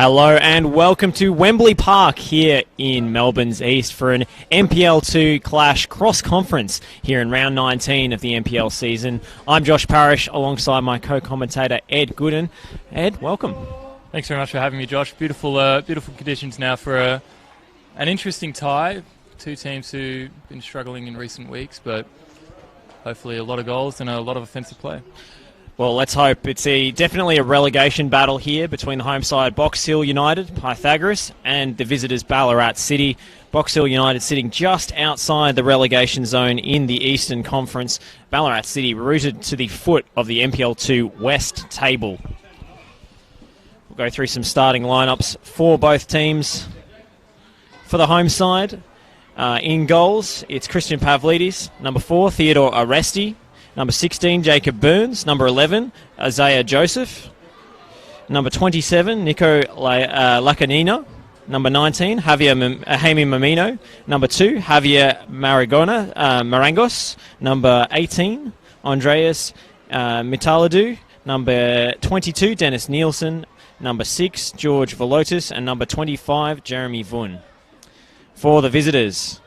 Hello and welcome to Wembley Park here in Melbourne's East for an NPL 2 Clash cross-conference here in round 19 of the NPL season. I'm Josh Parrish alongside my co-commentator Ed Gooden. Ed, welcome. Thanks very much for having me, Josh. Beautiful conditions now for an interesting tie. Two teams who've been struggling in recent weeks, but hopefully a lot of goals and a lot of offensive play. Well, let's hope. It's definitely a relegation battle here between the home side Box Hill United, Pythagoras, and the visitors Ballarat City. Box Hill United sitting just outside the relegation zone in the Eastern Conference. Ballarat City rooted to the foot of the NPL 2 West table. We'll go through some starting lineups for both teams. For the home side, in goals, it's Christian Pavlidis. Number 4, Theodore Aresti. Number 16, Jacob Burns. Number 11, Isaiah Joseph. Number 27, Nico Lacanina. Number 19, Jaime Mamino. Number 2, Javier Marangos. Number 18, Andreas Mitaladou. Number 22, Dennis Nielsen. Number 6, George Velotis. And number 25, Jeremy Vun. For the visitors,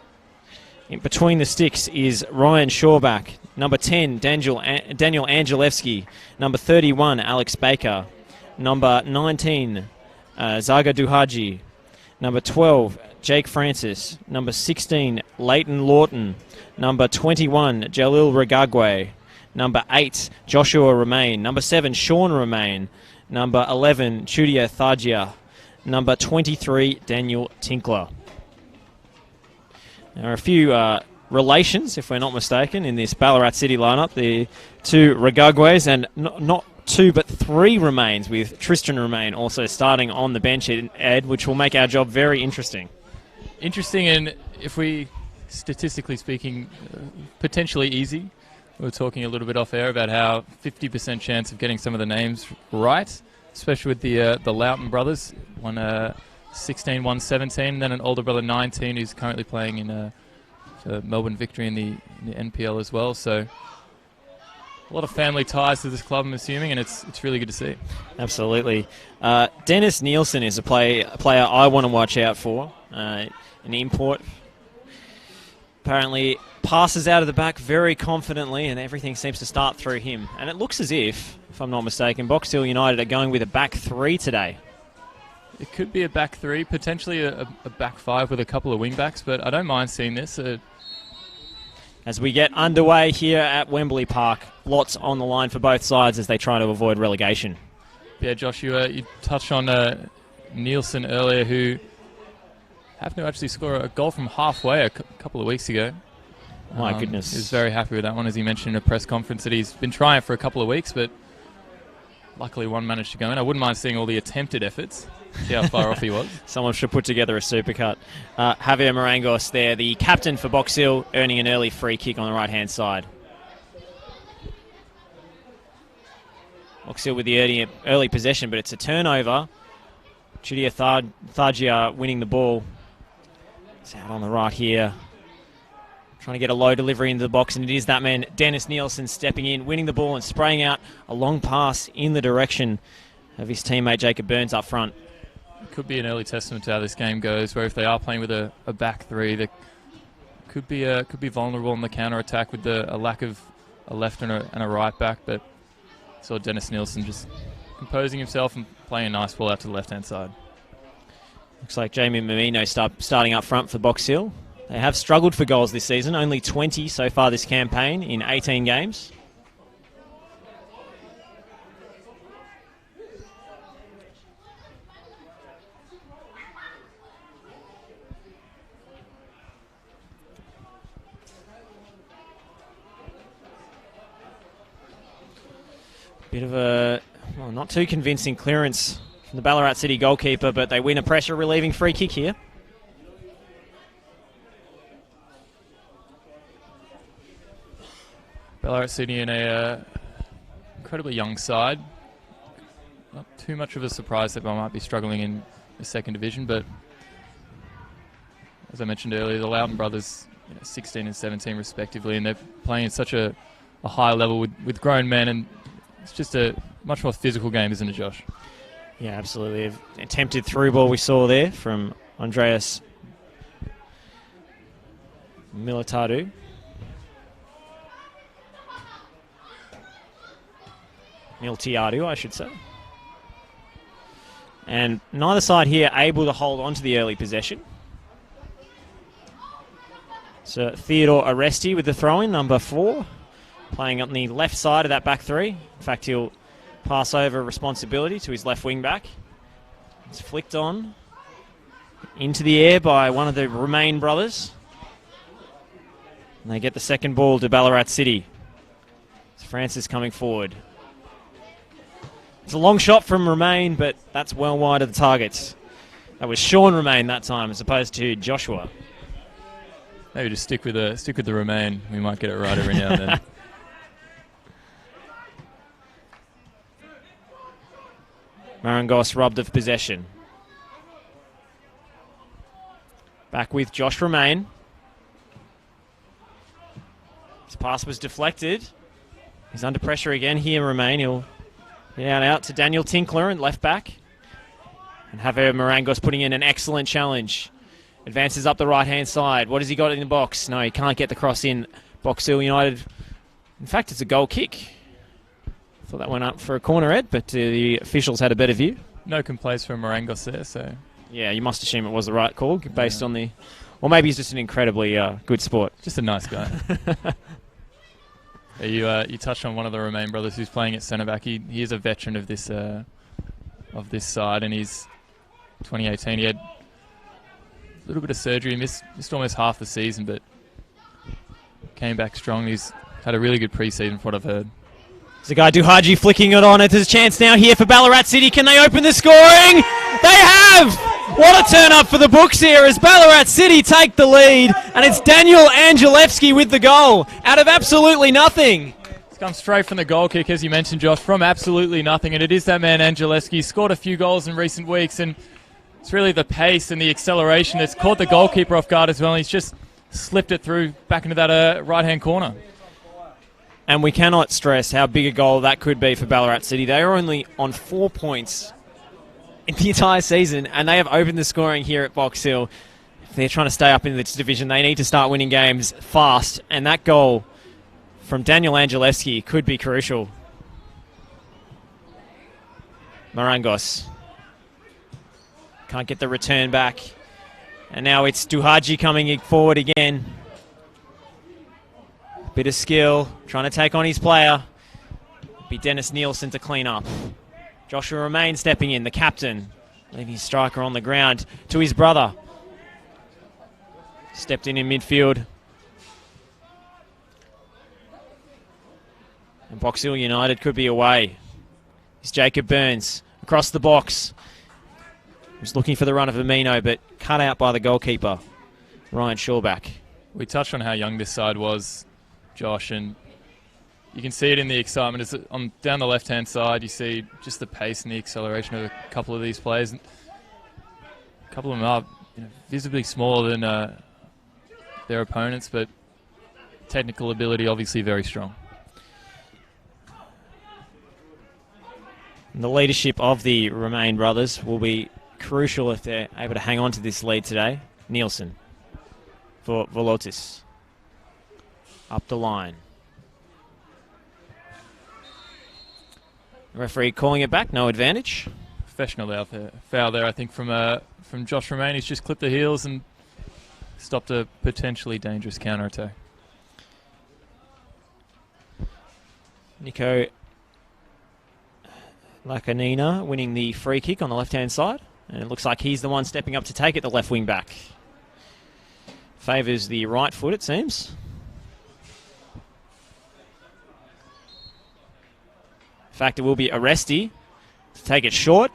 in between the sticks is Ryan Shawback. Number 10, Daniel Angelevsky. Number 31, Alex Baker. Number 19, Zaga Duhaji. Number 12, Jake Francis. Number 16, Leighton Lawton. Number 21, Jalil Regagwe. Number 8, Joshua Remain. Number 7, Sean Remain. Number 11, Chudia Thajia. Number 23, Daniel Tinkler. There are a few relations, if we're not mistaken, in this Ballarat City lineup. The two Regagwes and not two but three Remains, with Tristan Remain also starting on the bench, Ed, which will make our job very interesting. Interesting, and if we, statistically speaking, potentially easy. We were talking a little bit off air about how 50% chance of getting some of the names right, especially with the Loughton brothers. One 16, 1 17, then an older brother 19 who's currently playing in a Melbourne Victory in the NPL as well. So a lot of family ties to this club, I'm assuming, and it's really good to see. Absolutely. Dennis Nielsen is a player I want to watch out for. An import. Apparently passes out of the back very confidently, and everything seems to start through him. And it looks as if I'm not mistaken, Box Hill United are going with a back three today. It could be a back three, potentially a back five with a couple of wing backs, but I don't mind seeing this. As we get underway here at Wembley Park, lots on the line for both sides as they try to avoid relegation. Yeah, Josh, you touched on Nielsen earlier, who happened to actually score a goal from halfway a couple of weeks ago. My goodness. He was very happy with that one, as he mentioned in a press conference that he's been trying for a couple of weeks, but luckily one managed to go in. I wouldn't mind seeing all the attempted efforts. See how far off he was. Someone should put together a supercut. Javier Marangos there, the captain for Box Hill, earning an early free kick on the right-hand side. Box Hill with the early possession, but it's a turnover. Chudia Thajia winning the ball. It's out on the right here. Trying to get a low delivery into the box, and it is that man, Dennis Nielsen, stepping in, winning the ball and spraying out a long pass in the direction of his teammate Jacob Burns up front. Could be an early testament to how this game goes, where if they are playing with a back three, they could be vulnerable in the counter attack with a lack of a left and a right back. But saw Dennis Nielsen just composing himself and playing a nice ball out to the left hand side. Looks like Jamie Mamino starting up front for Box Hill. They have struggled for goals this season, only 20 so far this campaign in 18 games. Bit of a not too convincing clearance from the Ballarat City goalkeeper, but they win a pressure relieving free kick here. Ballarat City in a incredibly young side. Not too much of a surprise that they might be struggling in the second division, but as I mentioned earlier, the Loughton brothers, 16 and 17 respectively, and they're playing at such a high level with grown men, and it's just a much more physical game, isn't it, Josh? Yeah, absolutely. Attempted through ball we saw there from Andreas Militadu. Miltiadu, I should say. And neither side here able to hold on to the early possession. So Theodore Aresti with the throw-in, number 4, playing on the left side of that back three. In fact, he'll pass over responsibility to his left wing back. It's flicked on into the air by one of the Romain brothers. And they get the second ball to Ballarat City. It's Francis coming forward. It's a long shot from Romain, but that's well wide of the targets. That was Sean Romain that time, as opposed to Joshua. Maybe just stick with the Romain. We might get it right every now and then. Marangos robbed of possession. Back with Josh Romain. His pass was deflected. He's under pressure again here, Romain. He'll get out to Daniel Tinkler and left back. And Javier Marangos putting in an excellent challenge. Advances up the right-hand side. What has he got in the box? No, he can't get the cross in. Box Hill United. In fact, it's a goal kick. Thought that went up for a corner, Ed, but the officials had a better view. No complaints from Marangos there, so... Yeah, you must assume it was the right call based on the... Or maybe he's just an incredibly good sport. Just a nice guy. You touched on one of the Romain brothers who's playing at centre-back. He is a veteran of this side, and he's 2018. He had a little bit of surgery, missed almost half the season, but came back strong. He's had a really good pre-season from what I've heard. There's a guy, Duhaji, flicking it on. There's a chance now here for Ballarat City. Can they open the scoring? They have! What a turn-up for the books here as Ballarat City take the lead. And it's Daniel Angelevsky with the goal out of absolutely nothing. It's come straight from the goal kick, as you mentioned, Josh, from absolutely nothing. And it is that man, Angelevsky. He's scored a few goals in recent weeks, and it's really the pace and the acceleration that's caught the goalkeeper off guard as well. And he's just slipped it through back into that right-hand corner. And we cannot stress how big a goal that could be for Ballarat City. They are only on 4 points in the entire season, and they have opened the scoring here at Box Hill. If they're trying to stay up in this division, they need to start winning games fast, and that goal from Daniel Angelevsky could be crucial. Marangos can't get the return back, and now it's Duhaji coming forward again. Bit of skill, trying to take on his player. Be Dennis Nielsen to clean up. Joshua Romain stepping in, the captain, leaving his striker on the ground to his brother. Stepped in midfield. And Box Hill United could be away. It's Jacob Burns across the box. He was looking for the run of Amino, but cut out by the goalkeeper, Ryan Shawback. We touched on how young this side was, Josh, and you can see it in the excitement. It's on down the left-hand side, you see just the pace and the acceleration of a couple of these players. A couple of them are visibly smaller than their opponents, but technical ability obviously very strong. And the leadership of the Romain brothers will be crucial if they're able to hang on to this lead today. Nielsen for Volotis. Up the line. Referee calling it back, no advantage. Professional foul there, I think, from Josh Romain. He's just clipped the heels and stopped a potentially dangerous counter-attack. Nico Lacanina winning the free kick on the left-hand side. And it looks like he's the one stepping up to take it, the left wing back. Favours the right foot, it seems. In fact, it will be Aresti to take it short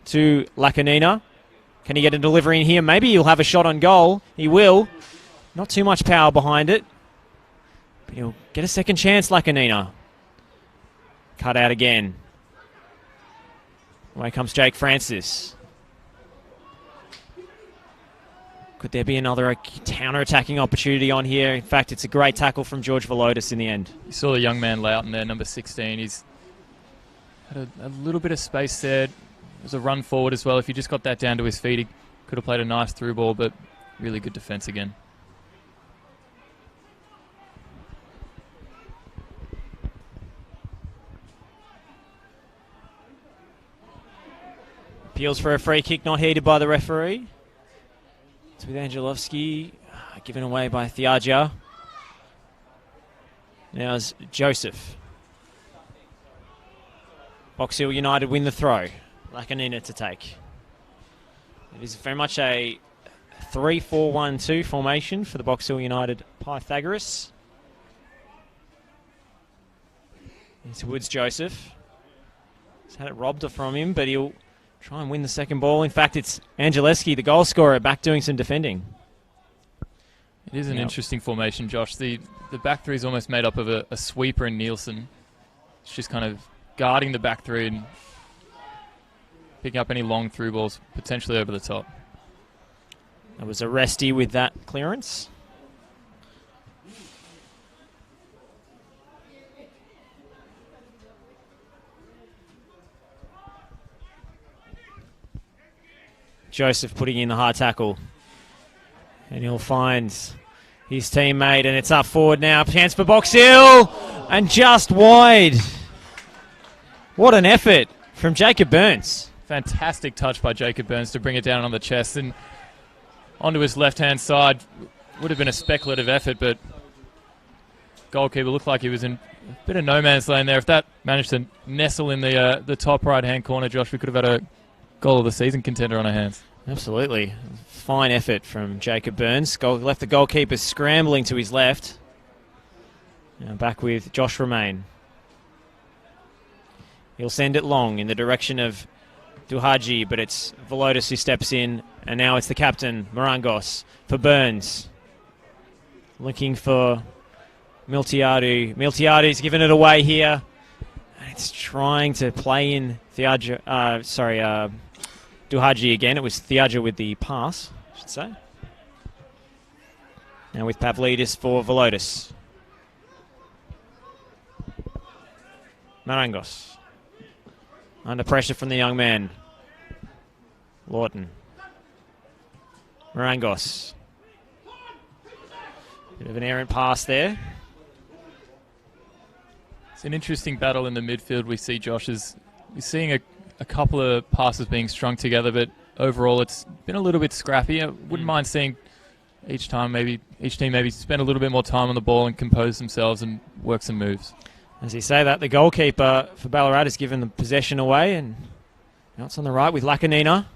to Lacanina. Can he get a delivery in here? Maybe he'll have a shot on goal. He will. Not too much power behind it. But he'll get a second chance, Lacanina. Cut out again. Away comes Jake Francis. Could there be another counter-attacking opportunity on here? In fact, it's a great tackle from George Volotis in the end. You saw the young man Loughton there, number 16. He's had a little bit of space there. was a run forward as well. If he just got that down to his feet, he could have played a nice through ball, but really good defence again. Appeals for a free kick, not heeded by the referee. It's with Angelovski, given away by Thiagia. Now is Joseph. Box Hill United win the throw. Lakanina to take. It is very much a 3-4-1-2 formation for the Box Hill United Pythagoras. It's Woods Joseph. He's had it robbed from him, but he'll try and win the second ball. In fact, it's Angeleski, the goal scorer, back doing some defending. It is an interesting formation, Josh. The back three is almost made up of a sweeper and Nielsen. It's just kind of guarding the back three and picking up any long through balls, potentially over the top. That was Aresti with that clearance. Joseph putting in the high tackle. And he'll find his teammate, and it's up forward now. Chance for Box Hill, and just wide. What an effort from Jacob Burns. Fantastic touch by Jacob Burns to bring it down on the chest and onto his left-hand side. Would have been a speculative effort, but goalkeeper looked like he was in a bit of no man's land there. If that managed to nestle in the top right-hand corner, Josh, we could have had a goal of the season contender on our hands. Absolutely. Fine effort from Jacob Burns. Left the goalkeeper scrambling to his left. Now back with Josh Romain. He'll send it long in the direction of Duhaji, but it's Velotis who steps in, and now it's the captain, Marangos, for Burns. Looking for Miltiadu. Miltiadu's given it away here. And it's trying to play in Duhaji again. It was Thiagia with the pass, I should say. Now with Pavlidis for Velotis. Marangos. Under pressure from the young man. Lawton. Marangos. Bit of an errant pass there. It's an interesting battle in the midfield we see, Josh. We're seeing a couple of passes being strung together, but overall it's been a little bit scrappy. I wouldn't mind seeing each team maybe spend a little bit more time on the ball and compose themselves and work some moves. As you say that, the goalkeeper for Ballarat has given the possession away, and now it's on the right with Lakanina.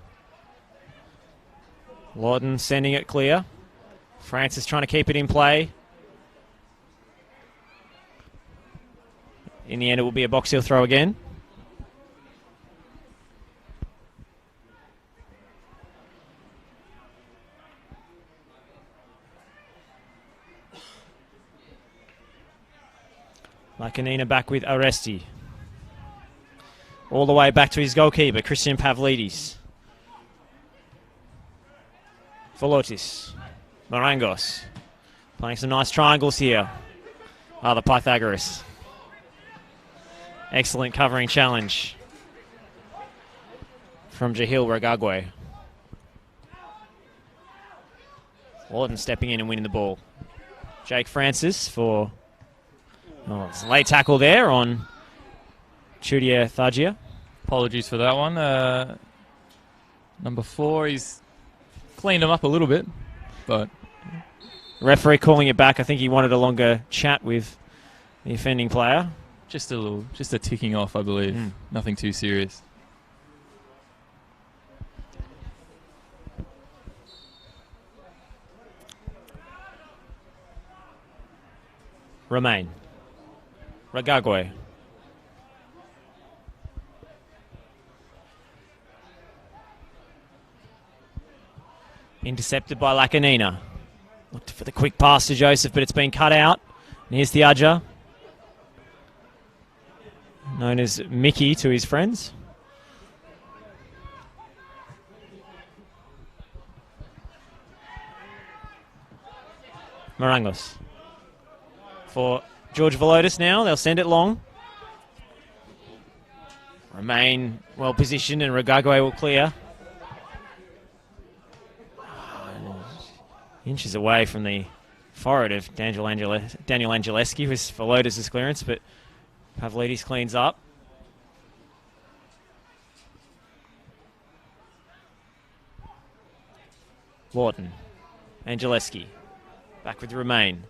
Lawton sending it clear. Francis trying to keep it in play. In the end, it will be a Box Hill throw again. Lakanina back with Aresti. All the way back to his goalkeeper, Christian Pavlidis. Velotis. Marangos. Playing some nice triangles here. The Pythagoras. Excellent covering challenge from Jahil Ragagwe. Lawton stepping in and winning the ball. Jake Francis for... it's a late tackle there on Chudia Thagia. Apologies for that one. Number 4, he's cleaned him up a little bit, but... Referee calling it back. I think he wanted a longer chat with the offending player. Just a ticking off, I believe. Nothing too serious. Romain. Ragagwe. Intercepted by Lakanina. Looked for the quick pass to Joseph, but it's been cut out. And here's Thiagia. Known as Mickey to his friends. Marangos. For George Velotis now. They'll send it long. Remain well positioned and Regagwe will clear. Inches away from the forehead of Daniel Angeleski, who's followed as his clearance, but Pavlidis cleans up. Lawton. Angeleski. Back with Remain.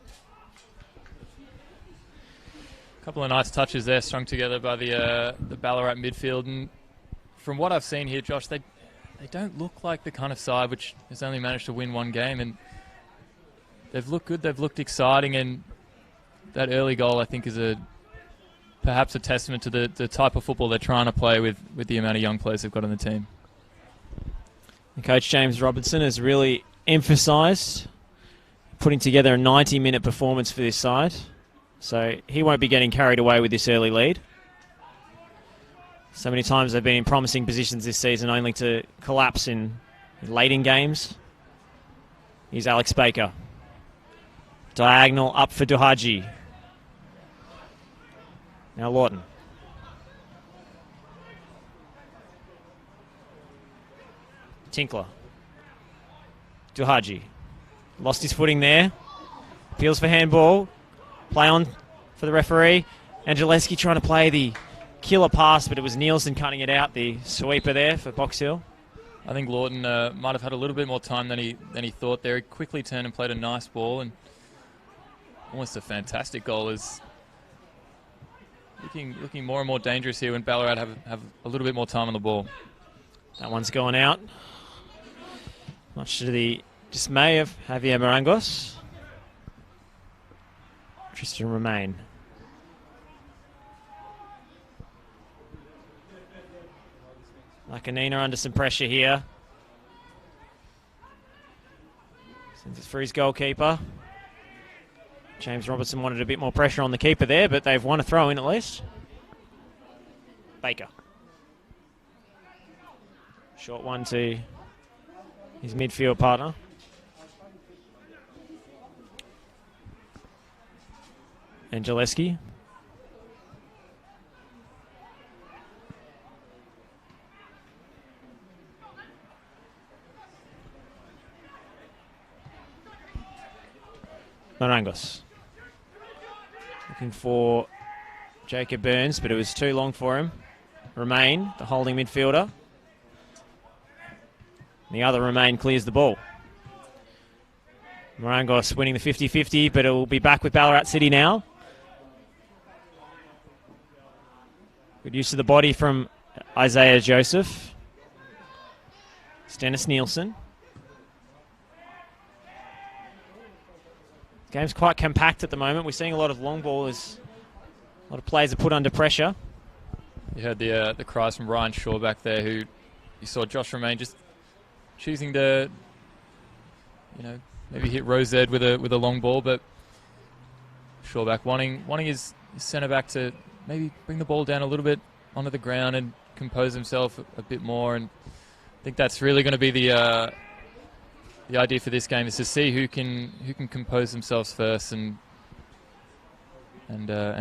A couple of nice touches there strung together by the Ballarat midfield. And from what I've seen here, Josh, they don't look like the kind of side which has only managed to win one game. And they've looked good, they've looked exciting. And that early goal, I think, is perhaps a testament to the type of football they're trying to play with the amount of young players they've got on the team. And Coach James Robertson has really emphasised putting together a 90-minute performance for this side. So he won't be getting carried away with this early lead. So many times they've been in promising positions this season only to collapse in late in games. Here's Alex Baker. Diagonal up for Duhaji. Now Lawton. Tinkler. Duhaji. Lost his footing there. Appeals for handball. Play on for the referee. Angeleski trying to play the killer pass, but it was Nielsen cutting it out, the sweeper there for Box Hill. I think Lawton might have had a little bit more time than he thought there. He quickly turned and played a nice ball, and almost a fantastic goal. Is looking more and more dangerous here when Ballarat have a little bit more time on the ball. That one's gone out. Much to the dismay of Javier Marangos. Tristan Remain. Lacanina under some pressure here. Sends it for his goalkeeper. James Robertson wanted a bit more pressure on the keeper there, but they've won a throw in at least. Baker. Short one to his midfield partner. Angeleski. Marangos. Looking for Jacob Burns, but it was too long for him. Remain, the holding midfielder. The other Remain clears the ball. Marangos winning the 50-50, but it will be back with Ballarat City now. Good use of the body from Isaiah Joseph. Stennis Nielsen. Game's quite compact at the moment. We're seeing a lot of long ballers. A lot of players are put under pressure. You heard the cries from Ryan Shaw back there, who you saw Josh Remain just choosing to, maybe hit Rose Ed with a long ball, but Shawback wanting his centre back to maybe bring the ball down a little bit onto the ground and compose himself a bit more. And I think that's really going to be the idea for this game, is to see who can compose themselves first and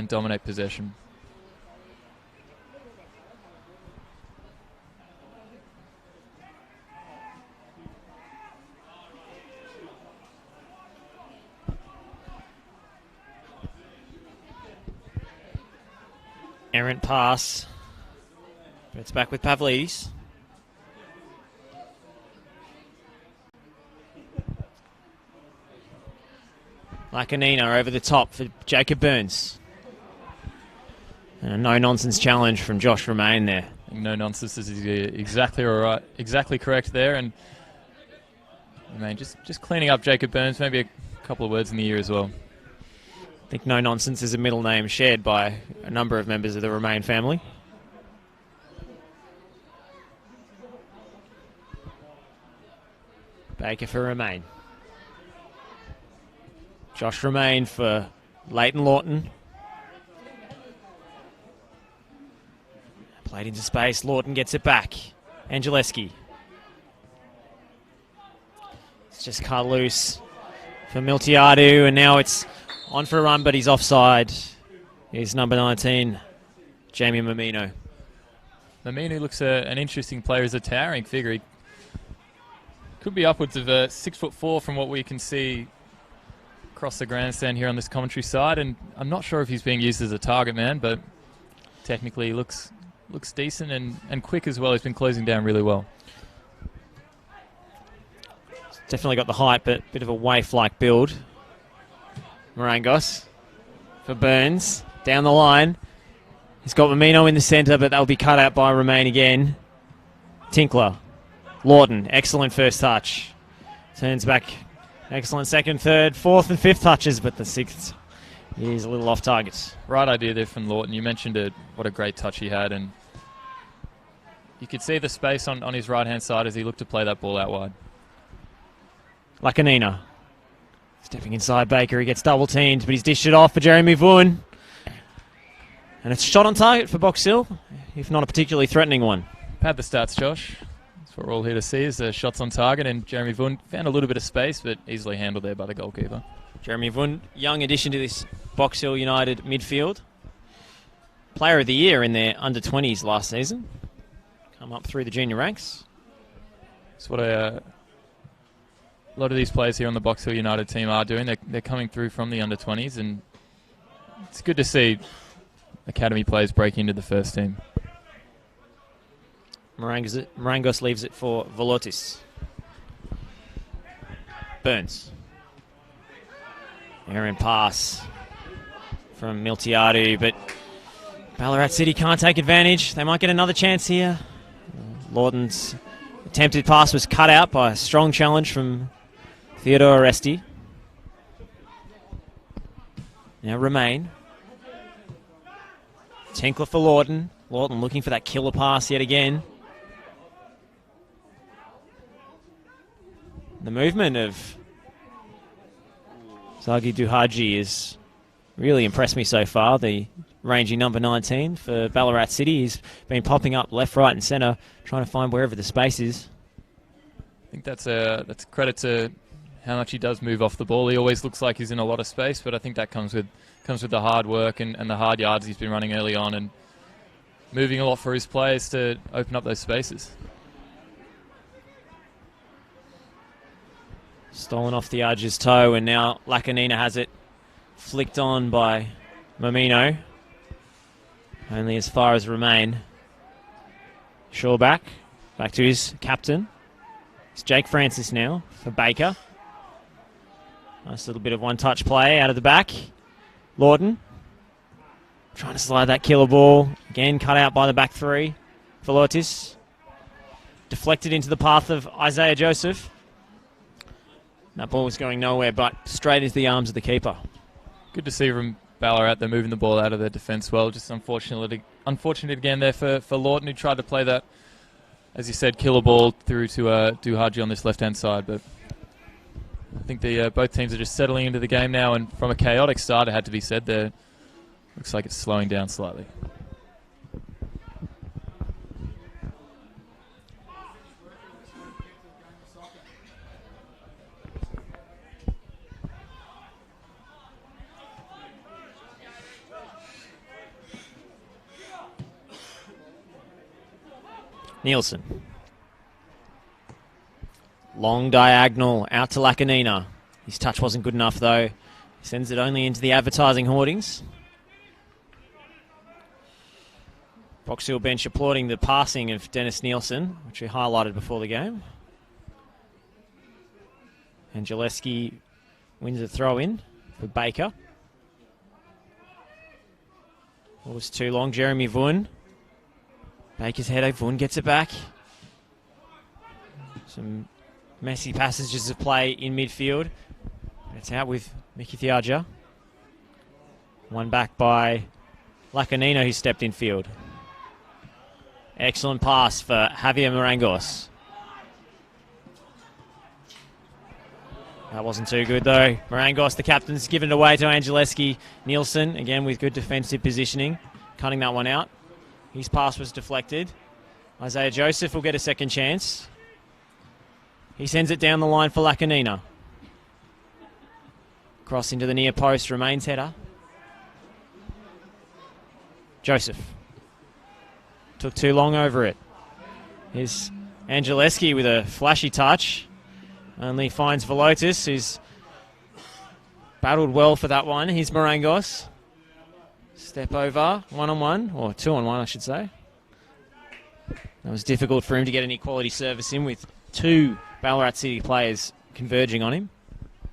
dominate possession. Errant pass. But it's back with Pavlidis. Lacanina over the top for Jacob Burns. And a no-nonsense challenge from Josh Remain there. No nonsense is exactly right, exactly correct there. And Remain just cleaning up Jacob Burns, maybe a couple of words in the ear as well. I think No Nonsense is a middle name shared by a number of members of the Remain family. Baker for Remain. Josh Remain for Leighton Lawton. Played into space. Lawton gets it back. Angeleski. It's just cut loose for Miltiadu, and now it's on for a run, but he's offside. Here's number 19, Jamie Mamino. Maminu looks an interesting player as a towering figure. He could be upwards of 6'4" from what we can see across the grandstand here on this commentary side, and I'm not sure if he's being used as a target man, but technically he looks decent and quick as well. He's been closing down really well. Definitely got the height, but bit of a waif-like build. Marangos for Burns. Down the line. He's got Mamino in the centre, but that'll be cut out by Romain again. Tinkler. Lawton. Excellent first touch. Turns back. Excellent second, third, fourth and fifth touches, but the sixth is a little off target. Right idea there from Lawton. You mentioned it. What a great touch he had, and you could see the space on his right-hand side as he looked to play that ball out wide. Lacanina. Stepping inside Baker. He gets double teamed, but he's dished it off for Jeremy Vaughan. And it's shot on target for Box Hill, if not a particularly threatening one. Had the stats, Josh. That's what we're all here to see, is the shots on target, and Jeremy Vaughan found a little bit of space, but easily handled there by the goalkeeper. Jeremy Vaughan, young addition to this Box Hill United midfield. Player of the year in their under-20s last season. Come up through the junior ranks. That's what a lot of these players here on the Box Hill United team are doing. They're coming through from the under-20s, and it's good to see academy players break into the first team. Marangos leaves it for Velotis. Burns. Errant pass from Miltiadu, but Ballarat City can't take advantage. They might get another chance here. Lawton's attempted pass was cut out by a strong challenge from Theodore Oresti. Now Romain. Tinkler for Lawton. Lawton looking for that killer pass yet again. The movement of Zagi Duhaji has really impressed me so far. The rangy number 19 for Ballarat City. He's been popping up left, right and centre, trying to find wherever the space is. I think that's credit to how much he does move off the ball. He always looks like he's in a lot of space, but I think that comes with the hard work and the hard yards he's been running early on and moving a lot for his players to open up those spaces. Stolen off the Arger's toe, and now Lacanina has it flicked on by Mamino. Only as far as Romain. Shaw back to his captain. It's Jake Francis now for Baker. Nice little bit of one-touch play out of the back. Lawton trying to slide that killer ball. Again, cut out by the back three. Velotis. Deflected into the path of Isaiah Joseph. That ball was going nowhere, but straight into the arms of the keeper. Good to see from Ballarat. They're moving the ball out of their defence well. Just unfortunate again there for Lawton, who tried to play that, as you said, killer ball through to Duhaji on this left-hand side. But I think both teams are just settling into the game now, and from a chaotic start, it had to be said there. Looks like it's slowing down slightly. Nielsen. Long diagonal out to Lacanina. His touch wasn't good enough though. He sends it only into the advertising hoardings. Box Hill bench applauding the passing of Dennis Nielsen, which we highlighted before the game. And Gillespie wins a throw in for Baker. It was too long. Jeremy Vaughan. Baker's header. Vaughan gets it back. Some messy passages of play in midfield. It's out with Mickey Thiaja. One back by Lacanina, who stepped in field. Excellent pass for Javier Marangos. That wasn't too good though. Marangos, the captain's given it away to Angeleski. Nielsen, again with good defensive positioning, cutting that one out. His pass was deflected. Isaiah Joseph will get a second chance. He sends it down the line for Lacanina. Cross into the near post, remains header. Joseph. Took too long over it. Here's Angeleski with a flashy touch. Only finds Velotis, who's battled well for that one. Here's Marangos. Step over, 1-on-1, or 2-on-1, I should say. That was difficult for him to get any quality service in with two Ballarat City players converging on him.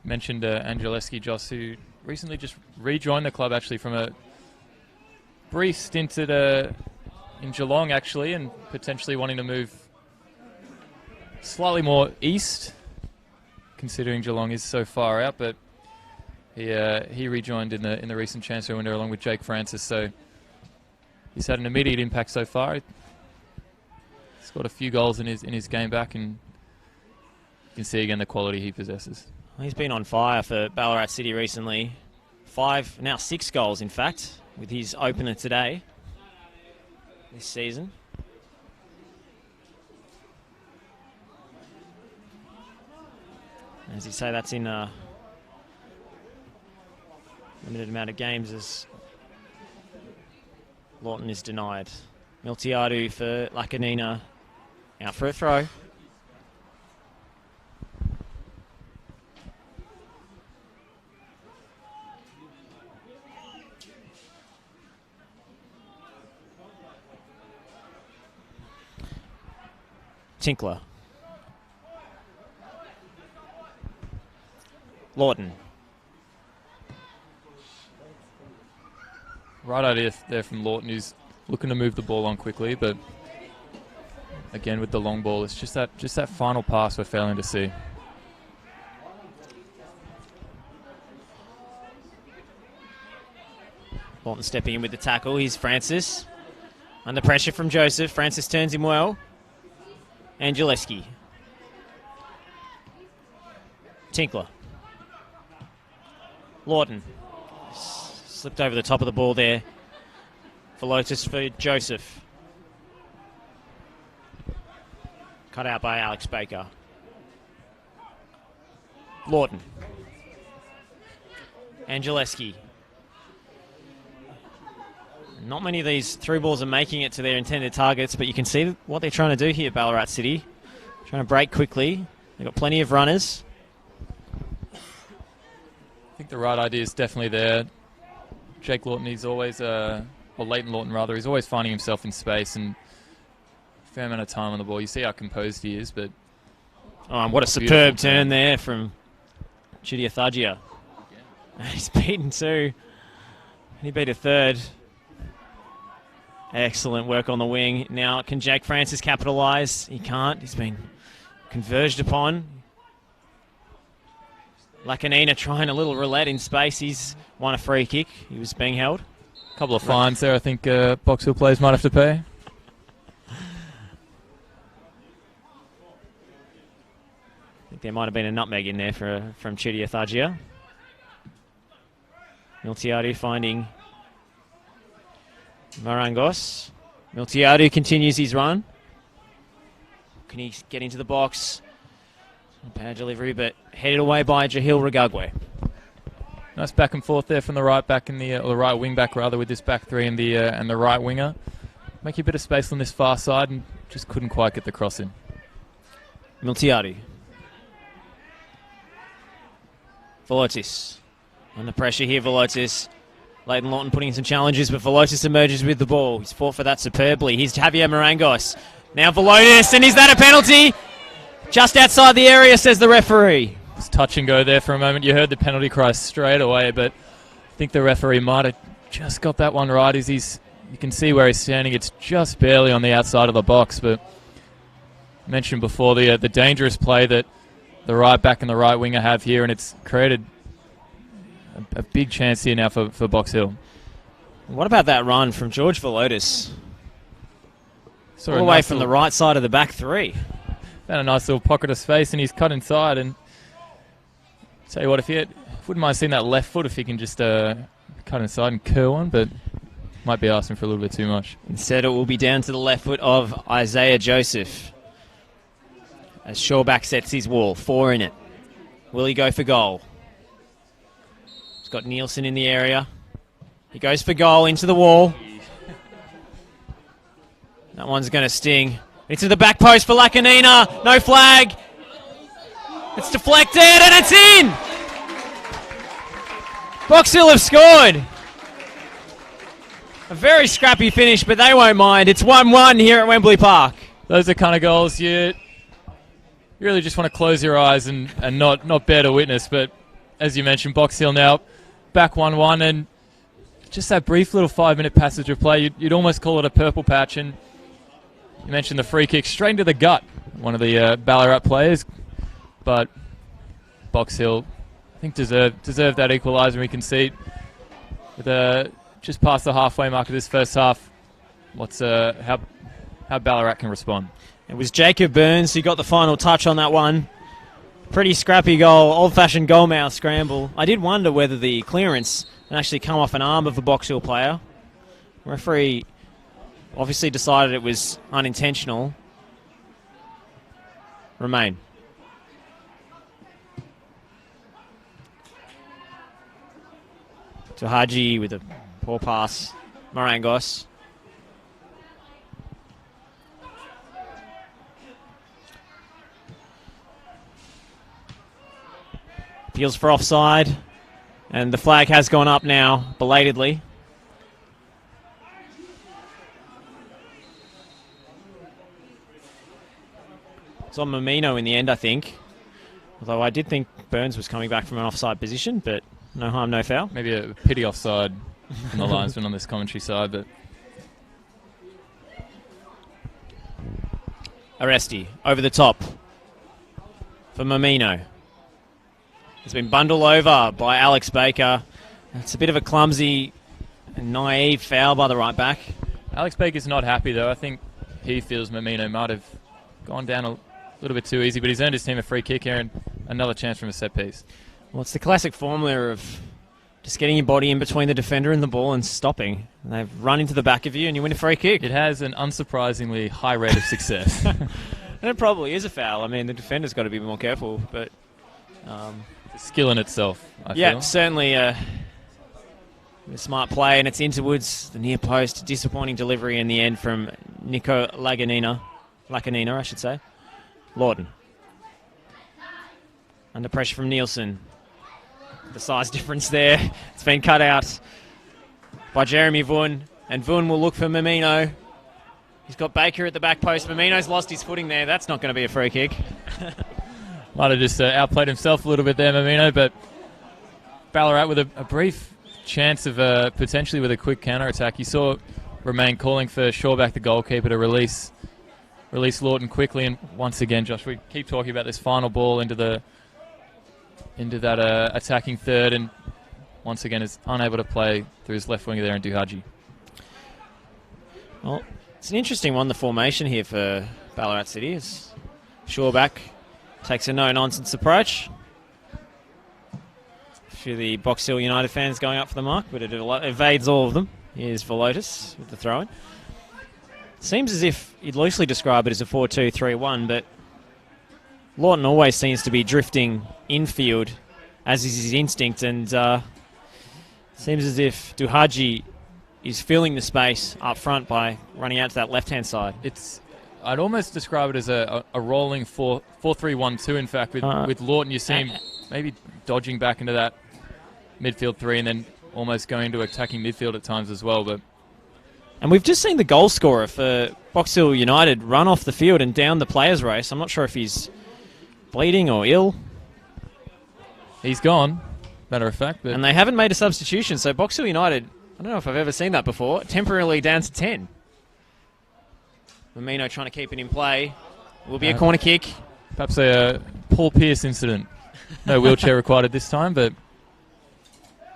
Mentioned Angeleski, Joss, who recently just rejoined the club actually from a brief stint at in Geelong actually, and potentially wanting to move slightly more east, considering Geelong is so far out. But he rejoined in the recent transfer window along with Jake Francis, so he's had an immediate impact so far. He's got a few goals in his game back, and you can see again the quality he possesses. He's been on fire for Ballarat City recently. 5, now 6 goals in fact, with his opener today this season. As you say, that's in a limited amount of games as Lawton is denied. Miltiadu for Lacanina, out for a throw. Tinkler. Lawton. Right idea there from Lawton, who's looking to move the ball on quickly, but again with the long ball, it's just that final pass we're failing to see. Lawton stepping in with the tackle. Here's Francis. Under pressure from Joseph. Francis turns him well. Angeleski. Tinkler. Lawton. Slipped over the top of the ball there. Velotis for Joseph. Cut out by Alex Baker. Lawton. Angeleski. Not many of these through balls are making it to their intended targets, but you can see what they're trying to do here, Ballarat City. Trying to break quickly. They've got plenty of runners. I think the right idea is definitely there. Jake Lawton, he's always, or Leighton Lawton rather, he's always finding himself in space and a fair amount of time on the ball. You see how composed he is, but... Oh, what a superb turn there from Chidia Thadgia. He's beaten two. He beat a third. Excellent work on the wing. Now, can Jake Francis capitalise? He can't. He's been converged upon. Lacanina trying a little roulette in space. He's won a free kick. He was being held. A couple of fines there I think Box Hill players might have to pay. I think there might have been a nutmeg in there from Chidia Thadgia. Miltiadu finding Marangos. Miltiadu continues his run. Can he get into the box? Bad delivery, but headed away by Jahil Ragagwe. Nice back and forth there from the right back and the right wing back rather, with this back three and the right winger. Make a bit of space on this far side and just couldn't quite get the cross in. Miltiadu. Velotis. Under pressure here, Velotis. Leighton Lawton putting in some challenges, but Velotis emerges with the ball. He's fought for that superbly. Here's Javier Marangos. Now Velotis, and is that a penalty? Just outside the area, says the referee. It's touch and go there for a moment. You heard the penalty cry straight away, but I think the referee might have just got that one right. You can see where he's standing. It's just barely on the outside of the box, but I mentioned before the dangerous play that the right back and the right winger have here, and it's created a big chance here now for Box Hill. What about that run from George Velotis? All the way from the right side of the back three. Found a nice little pocket of space, and he's cut inside. And tell you what, wouldn't mind seeing that left foot if he can just cut inside and curl one, but might be asking for a little bit too much. Instead, it will be down to the left foot of Isaiah Joseph. As Shawback sets his wall, 4 in it. Will he go for goal? He's got Nielsen in the area. He goes for goal into the wall. That one's going to sting. It's to the back post for Lacanina. No flag. It's deflected and it's in. Box Hill have scored. A very scrappy finish, but they won't mind. It's 1-1 here at Wembley Park. Those are kind of goals you really just want to close your eyes and not bear to witness. But as you mentioned, Box Hill now back 1-1, and just that brief little 5-minute passage of play, you'd almost call it a purple patch. And you mentioned the free kick straight into the gut, one of the Ballarat players. But Box Hill, I think, deserved that equaliser. We can see with just past the halfway mark of this first half, how Ballarat can respond. It was Jacob Burns who got the final touch on that one. Pretty scrappy goal, old-fashioned goalmouth scramble. I did wonder whether the clearance had actually come off an arm of a Box Hill player. The referee obviously decided it was unintentional. Remain. To Haji with a poor pass. Marangos. Appeals for offside. And the flag has gone up now, belatedly. It's on Mamino in the end, I think. Although I did think Burns was coming back from an offside position, but no harm, no foul. Maybe a pity offside from the linesman on this commentary side, but Aresti over the top for Mamino. It's been bundled over by Alex Baker. It's a bit of a clumsy and naive foul by the right back. Alex Baker's not happy, though. I think he feels Mamino might have gone down a little bit too easy, but he's earned his team a free kick here and another chance from a set piece. Well, it's the classic formula of just getting your body in between the defender and the ball and stopping. And they've run into the back of you and you win a free kick. It has an unsurprisingly high rate of success. And it probably is a foul. I mean, the defender's got to be more careful, but it's a skill in itself, I yeah, feel. certainly a smart play, and it's in towards the near post. Disappointing delivery in the end from Nico Lacanina, I should say. Lawton. Under pressure from Nielsen. The size difference there. It's been cut out by Jeremy Vaughan, and Vaughan will look for Mamino. He's got Baker at the back post. Mamino's lost his footing there. That's not going to be a free kick. Might have just outplayed himself a little bit there, Mamino, but Ballarat with a brief chance of potentially with a quick counter-attack. You saw Romain calling for Shawback, the goalkeeper, to release Lawton quickly, and once again, Josh, we keep talking about this final ball into that attacking third, and once again is unable to play through his left winger there in Duhaji. Well, it's an interesting one, the formation here for Ballarat City. It's Shawback takes a no-nonsense approach. A few of the Box Hill United fans going up for the mark, but it evades all of them. Here's Velotis with the throw-in. Seems as if you'd loosely describe it as a 4-2-3-1, but Lawton always seems to be drifting infield, as is his instinct, and seems as if Duhaji is filling the space up front by running out to that left-hand side. I'd almost describe it as a rolling 4-3-1-2, in fact, with Lawton. You see him maybe dodging back into that midfield three and then almost going to attacking midfield at times as well. And we've just seen the goal scorer for Box Hill United run off the field and down the players' race. I'm not sure if he's bleeding or ill. He's gone, matter of fact. And they haven't made a substitution, so Box Hill United, I don't know if I've ever seen that before, temporarily down to 10. Mamino trying to keep it in play. Will be a corner kick. Perhaps a Paul Pierce incident. No wheelchair required at this time, but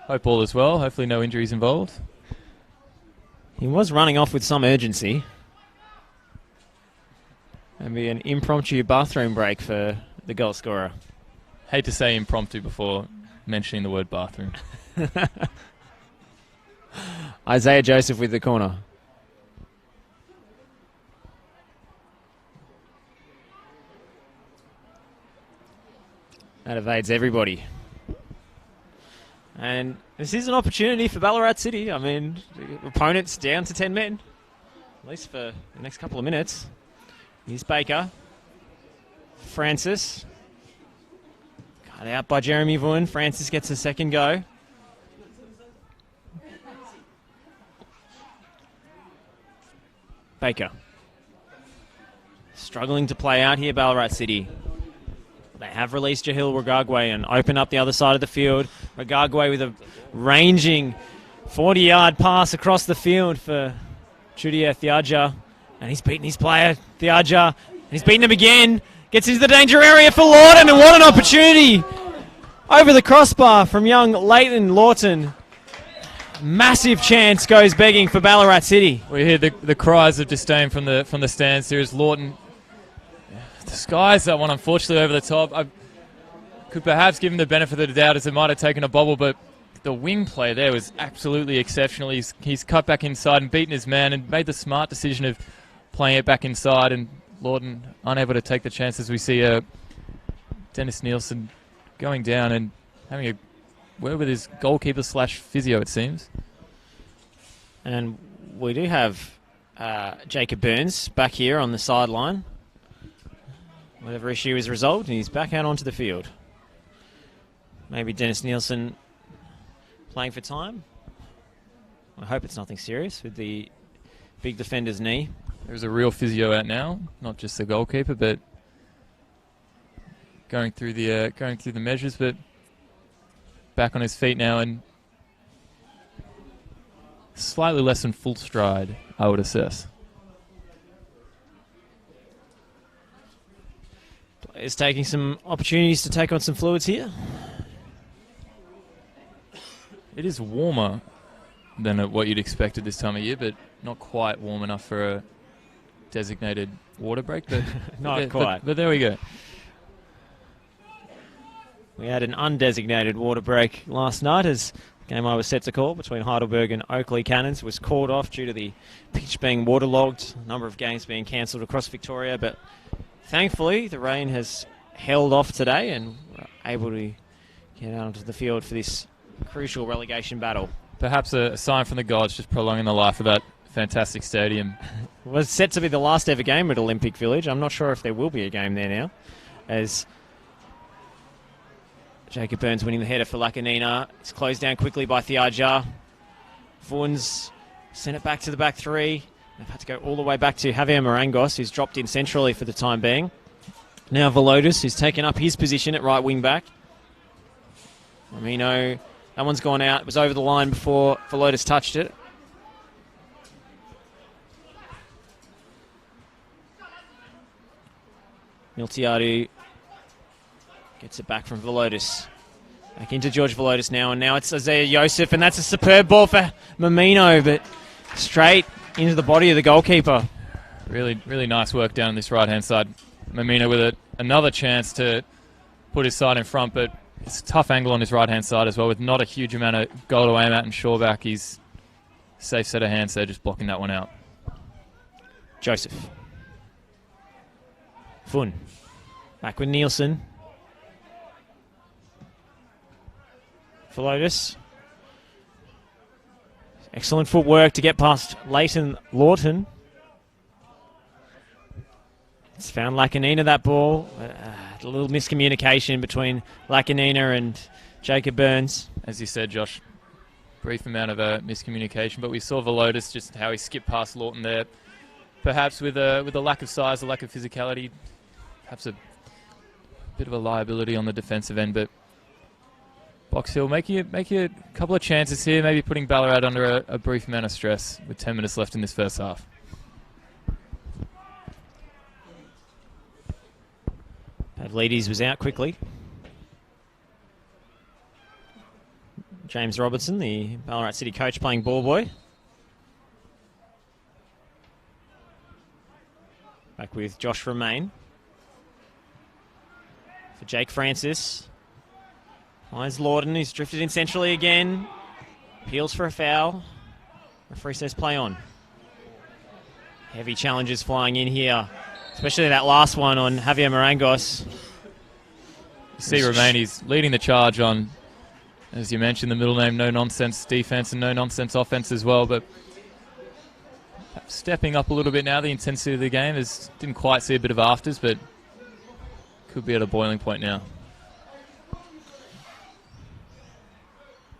hope all is well. Hopefully no injuries involved. He was running off with some urgency. Maybe an impromptu bathroom break for the goal scorer. Hate to say impromptu before mentioning the word bathroom. Isaiah Joseph with the corner. That evades everybody. And this is an opportunity for Ballarat City. I mean, opponents down to 10 men. at least for the next couple of minutes. Here's Baker. Francis. Cut out by Jeremy Vaughan. Francis gets a second go. Baker. Struggling to play out here, Ballarat City. They have released Jahil Regagwe and open up the other side of the field. Regagwe with a ranging 40-yard pass across the field for Chudia Thiaja. And he's beaten his player, Thiaja. And he's beaten him again. Gets into the danger area for Lawton, and what an opportunity! Over the crossbar from young Leighton Lawton. Massive chance goes begging for Ballarat City. We hear the cries of disdain from the stands here as Lawton disguised that one, unfortunately, over the top. I could perhaps give him the benefit of the doubt as it might have taken a bobble, but the wing play there was absolutely exceptional. He's cut back inside and beaten his man and made the smart decision of playing it back inside, and Lawton unable to take the chances. We see Dennis Nielsen going down and having a word with his goalkeeper / physio, it seems. And we do have Jacob Burns back here on the sideline. Whatever issue is resolved, and he's back out onto the field. Maybe Dennis Nielsen playing for time. I hope it's nothing serious with the big defender's knee. There's a real physio out now, not just the goalkeeper, but going through the measures, but back on his feet now and slightly less than full stride, I would assess. Players taking some opportunities to take on some fluids here. It is warmer than what you'd expect at this time of year, but not quite warm enough for a designated water break. But not quite. But there we go. We had an undesignated water break last night as the game I was set to call between Heidelberg and Oakley Cannons was called off due to the pitch being waterlogged, a number of games being cancelled across Victoria, but thankfully the rain has held off today and we're able to get out onto the field for this crucial relegation battle. Perhaps a sign from the gods just prolonging the life of that fantastic stadium. It was set to be the last ever game at Olympic Village. I'm not sure if there will be a game there now, as Jacob Burns winning the header for Lakanina. It's closed down quickly by Thiaja. Vaughan's sent it back to the back three. They've had to go all the way back to Javier Marangos, who's dropped in centrally for the time being. Now Velotis, who's taken up his position at right wing back. Ramino, that one's gone out. It was over the line before Velotis touched it. Miltiadu gets it back from Velotis. Back into George Velotis now, and now it's Isaiah Joseph, and that's a superb ball for Mamino, but straight into the body of the goalkeeper. Really, really nice work down on this right-hand side. Mamino with another chance to put his side in front, but it's a tough angle on his right-hand side as well, with not a huge amount of goal to aim at, and Shawback, he's safe set of hands there, just blocking that one out. Joseph. Fun. Back with Nielsen. Velotis. Excellent footwork to get past Leighton Lawton. It's found Lakanina, that ball. A little miscommunication between Lakanina and Jacob Burns. As you said, Josh, brief amount of miscommunication, but we saw Velotis, just how he skipped past Lawton there. Perhaps with a lack of size, a lack of physicality, perhaps a bit of a liability on the defensive end, but Box Hill making a couple of chances here, maybe putting Ballarat under a brief amount of stress with 10 minutes left in this first half. Pavlidis was out quickly. James Robertson, the Ballarat City coach, playing ball boy. Back with Josh Romain. For Jake Francis. Finds Lawton, who's drifted in centrally again. Appeals for a foul. Referee says play on. Heavy challenges flying in here, especially that last one on Javier Marangos. You see Romain, he's leading the charge on, as you mentioned, the middle name, no-nonsense defense and no-nonsense offense as well, but stepping up a little bit now. The intensity of the game didn't quite see a bit of afters, but could be at a boiling point now.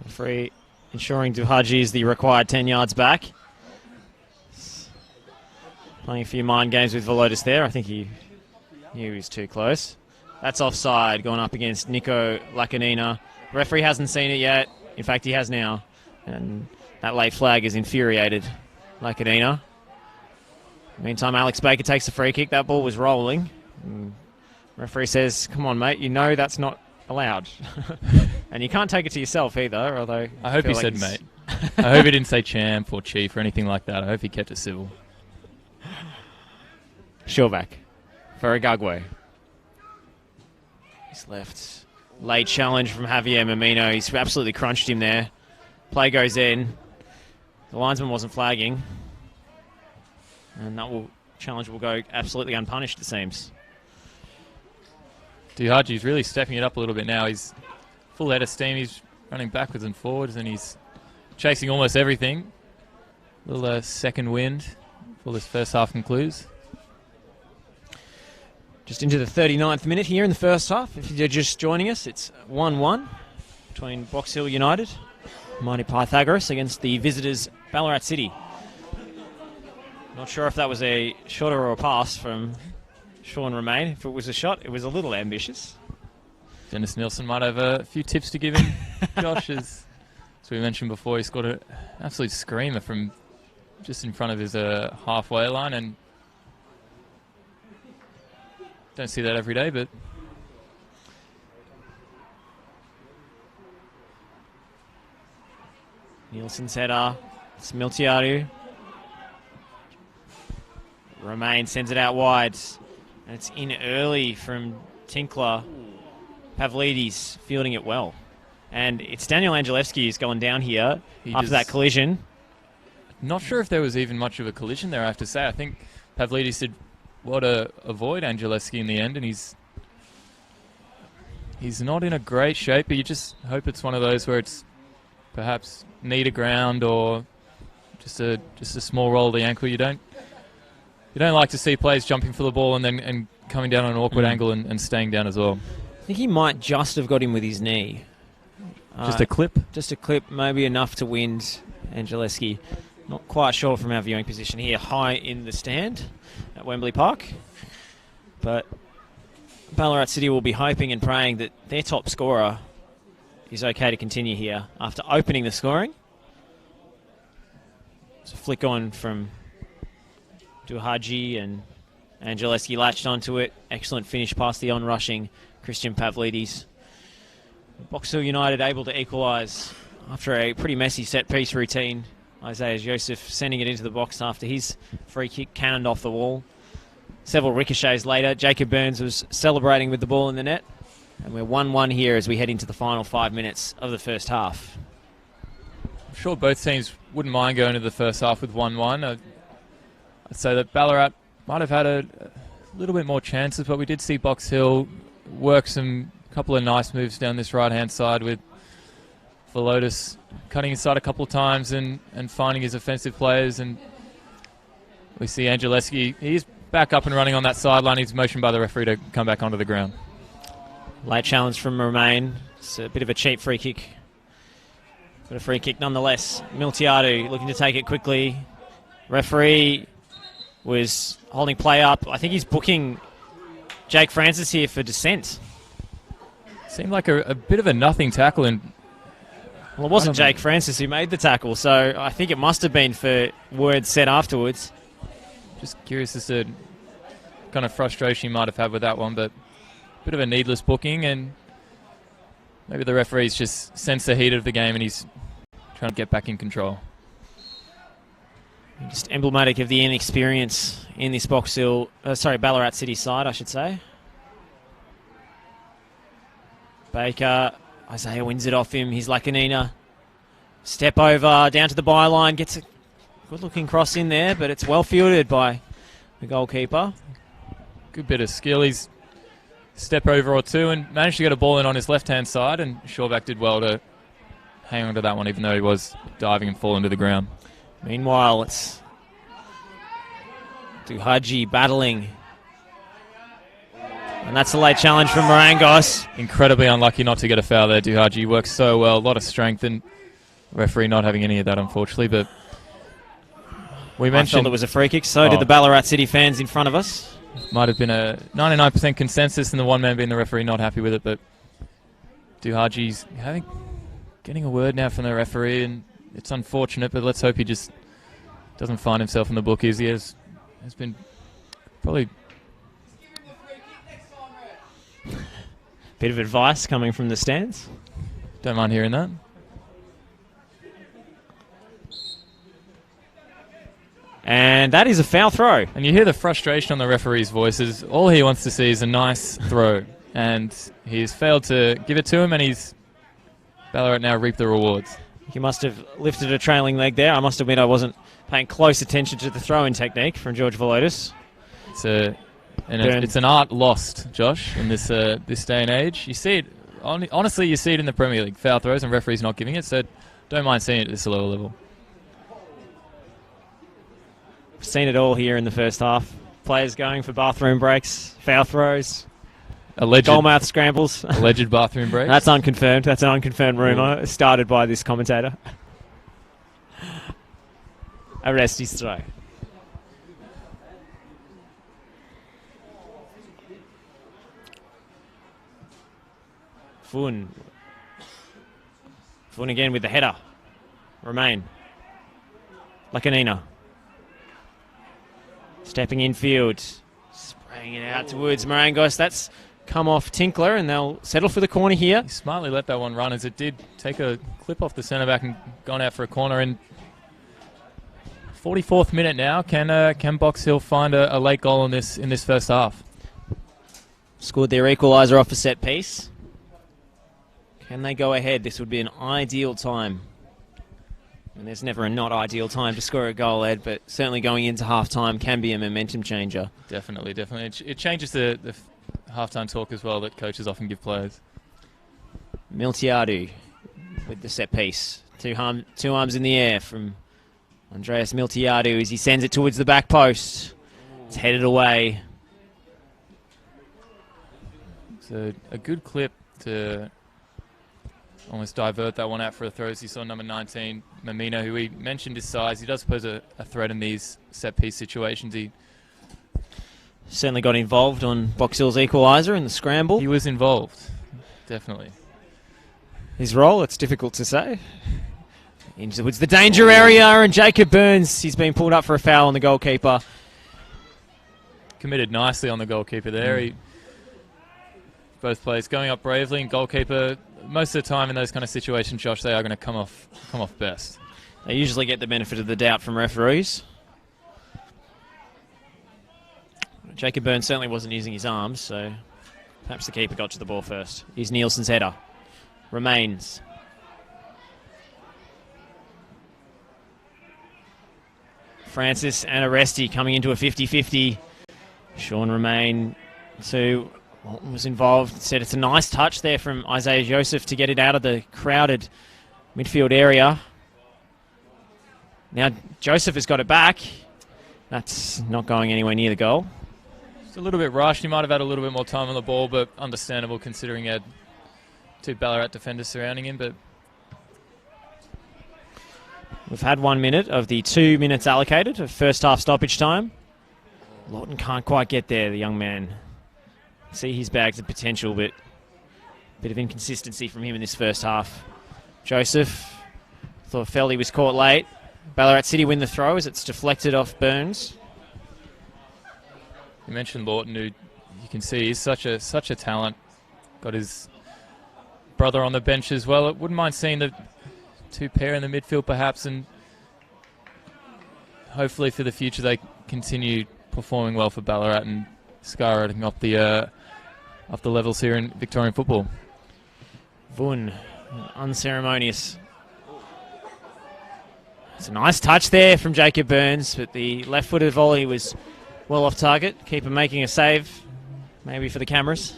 Referee ensuring Duhaji is the required 10 yards back. Playing a few mind games with Velotis there. I think he knew he was too close. That's offside, going up against Nico Lacanina. Referee hasn't seen it yet. In fact, he has now. And that late flag has infuriated Lacanina. Meantime, Alex Baker takes the free kick. That ball was rolling. Referee says, come on, mate, you know that's not allowed. And you can't take it to yourself either, although... I hope he said mate. I hope he didn't say champ or chief or anything like that. I hope he kept it civil. Shurvac for Agagwe. He's left. Late challenge from Javier Mamino. He's absolutely crunched him there. Play goes in. The linesman wasn't flagging. And challenge will go absolutely unpunished, it seems. Duhaji's really stepping it up a little bit now. He's full head of steam. He's running backwards and forwards, and he's chasing almost everything. Little second wind before this first half concludes. Just into the 39th minute here in the first half. If you're just joining us, it's 1-1 between Box Hill United, Mighty Pythagoras, against the visitors Ballarat City. Not sure if that was a shot or a pass from Sean Romain. If it was a shot, it was a little ambitious. Dennis Nielsen might have a few tips to give him. Josh, as we mentioned before, he scored an absolute screamer from just in front of his halfway line, and don't see that every day, but Nielsen's header. It's Miltiadu. Romain sends it out wide. And it's in early from Tinkler. Pavlidis fielding it well. And it's Daniel Angelevski who's going down here after that collision. Not sure if there was even much of a collision there, I have to say. I think Pavlidis did well to avoid Angelevski in the end, and he's not in a great shape, but you just hope it's one of those where it's perhaps knee to ground or just a small roll of the ankle. You don't like to see players jumping for the ball and coming down on an awkward angle and staying down as well. I think he might just have got him with his knee. Just a clip? Just a clip, maybe enough to wind Angelevski. Not quite sure from our viewing position here, high in the stand at Wembley Park. But Ballarat City will be hoping and praying that their top scorer is okay to continue here after opening the scoring. It's a flick on from Duhaji, and Angelevski latched onto it. Excellent finish past the on-rushing Christian Pavlidis. Box Hill United able to equalise after a pretty messy set-piece routine. Isaiah Joseph sending it into the box after his free kick cannoned off the wall. Several ricochets later, Jacob Burns was celebrating with the ball in the net. And we're 1-1 here as we head into the final 5 minutes of the first half. I'm sure both teams wouldn't mind going to the first half with 1-1. I'd say that Ballarat might have had a little bit more chances, but we did see Box Hill work a couple of nice moves down this right-hand side with Velotis cutting inside a couple of times and finding his offensive players. And we see Angelevski, he's back up and running on that sideline. He's motioned by the referee to come back onto the ground. Late challenge from Romain. It's a bit of a cheap free kick. But a free kick nonetheless. Miltiadu looking to take it quickly. Referee was holding play up. I think he's booking Jake Francis here for dissent. Seemed like a bit of a nothing tackle. Well, it wasn't Jake Francis who made the tackle, so I think it must have been for words said afterwards. Just curious as to kind of frustration he might have had with that one, but a bit of a needless booking, and maybe the referee's just sensed the heat of the game and he's trying to get back in control. Just emblematic of the inexperience in this Ballarat City side, I should say. Baker, Isaiah wins it off him. He's Lacanina. Step over, down to the byline, gets a good-looking cross in there, but it's well fielded by the goalkeeper. Good bit of skill. He's step over or two and managed to get a ball in on his left-hand side, and Shurvac did well to hang on to that one, even though he was diving and falling to the ground. Meanwhile, it's Duhaji battling. And that's a late challenge from Marangos. Incredibly unlucky not to get a foul there, Duhaji. Works so well, a lot of strength, and referee not having any of that, unfortunately. But we I mentioned felt it was a free kick, so did the Ballarat City fans in front of us. Might have been a 99% consensus, and the one man being the referee not happy with it. But Duhaji's getting a word now from the referee, and it's unfortunate, but let's hope he just doesn't find himself in the bookies. He has been probably... Bit of advice coming from the stands. Don't mind hearing that. And that is a foul throw. And you hear the frustration on the referee's voices. All he wants to see is a nice throw. And he's failed to give it to him, and Ballarat now reap the rewards. He must have lifted a trailing leg there. I must admit I wasn't paying close attention to the throw-in technique from George Velotis. It's an art lost, Josh, in this day and age. You see it, honestly, you see it in the Premier League. Foul throws and referees not giving it, so don't mind seeing it at this lower level. Seen it all here in the first half. Players going for bathroom breaks, foul throws, alleged goalmouth scrambles. Alleged bathroom breaks. That's unconfirmed. That's an unconfirmed rumour started by this commentator. Arrest his throw. Fun again with the header. Remain. Lacanina. Stepping infield. Spraying it out towards Marangos. That's come off Tinkler, and they'll settle for the corner here. He smartly let that one run, as it did take a clip off the centre-back and gone out for a corner. And 44th minute now. Can Box Hill find a late goal in this first half? Scored their equaliser off a set piece. Can they go ahead? This would be an ideal time. And there's never a not ideal time to score a goal, Ed, but certainly going into half-time can be a momentum changer. Definitely. It changes the half-time talk as well that coaches often give players. Miltiadu with the set piece. Two arms in the air from Andreas Miltiadu as he sends it towards the back post. It's headed away. It's a good clip to almost divert that one out for a throw. As you saw number 19, Mamina, who we mentioned his size. He does pose a threat in these set-piece situations. He certainly got involved on Box Hill's equaliser in the scramble. He was involved, definitely. His role, it's difficult to say. Into towards the danger area, and Jacob Burns, he's been pulled up for a foul on the goalkeeper. Committed nicely on the goalkeeper there. Both players going up bravely, and goalkeeper, most of the time in those kind of situations, Josh, they are going to come off best. They usually get the benefit of the doubt from referees. Jacob Burns certainly wasn't using his arms, so perhaps the keeper got to the ball first. Here's Nielsen's header. Remains. Francis and Aresti coming into a 50-50. Sean Remain to Walton was involved. Said it's a nice touch there from Isaiah Joseph to get it out of the crowded midfield area. Now Joseph has got it back. That's not going anywhere near the goal. It's a little bit rushed. He might have had a little bit more time on the ball, but understandable considering he had two Ballarat defenders surrounding him. But we've had 1 minute of the 2 minutes allocated of first half stoppage time. Lawton can't quite get there, the young man. See his bags of potential, but a bit of inconsistency from him in this first half. Joseph felt he was caught late. Ballarat City win the throw as it's deflected off Burns. You mentioned Lawton, who you can see is such a talent. Got his brother on the bench as well. I wouldn't mind seeing the two pair in the midfield perhaps, and hopefully for the future they continue performing well for Ballarat and skyrocketing up the levels here in Victorian football. Vun, unceremonious. It's a nice touch there from Jacob Burns, but the left-footed volley was well off target. Keeper making a save, maybe for the cameras.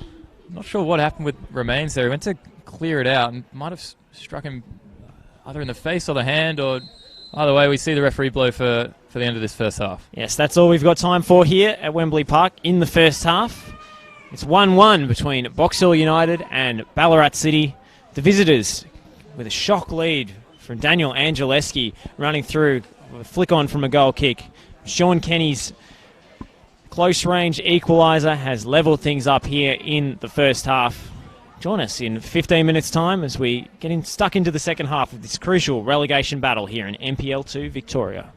Not sure what happened with Remains there. He went to clear it out and might have struck him either in the face or the hand, or either way we see the referee blow for for the end of this first half. Yes, that's all we've got time for here at Wembley Park in the first half. It's 1-1 between Box Hill United and Ballarat City. The visitors with a shock lead from Daniel Angeleski running through with a flick on from a goal kick. Sean Kenny's close range equaliser has levelled things up here in the first half. Join us in 15 minutes' time as we get stuck into the second half of this crucial relegation battle here in NPL 2 Victoria.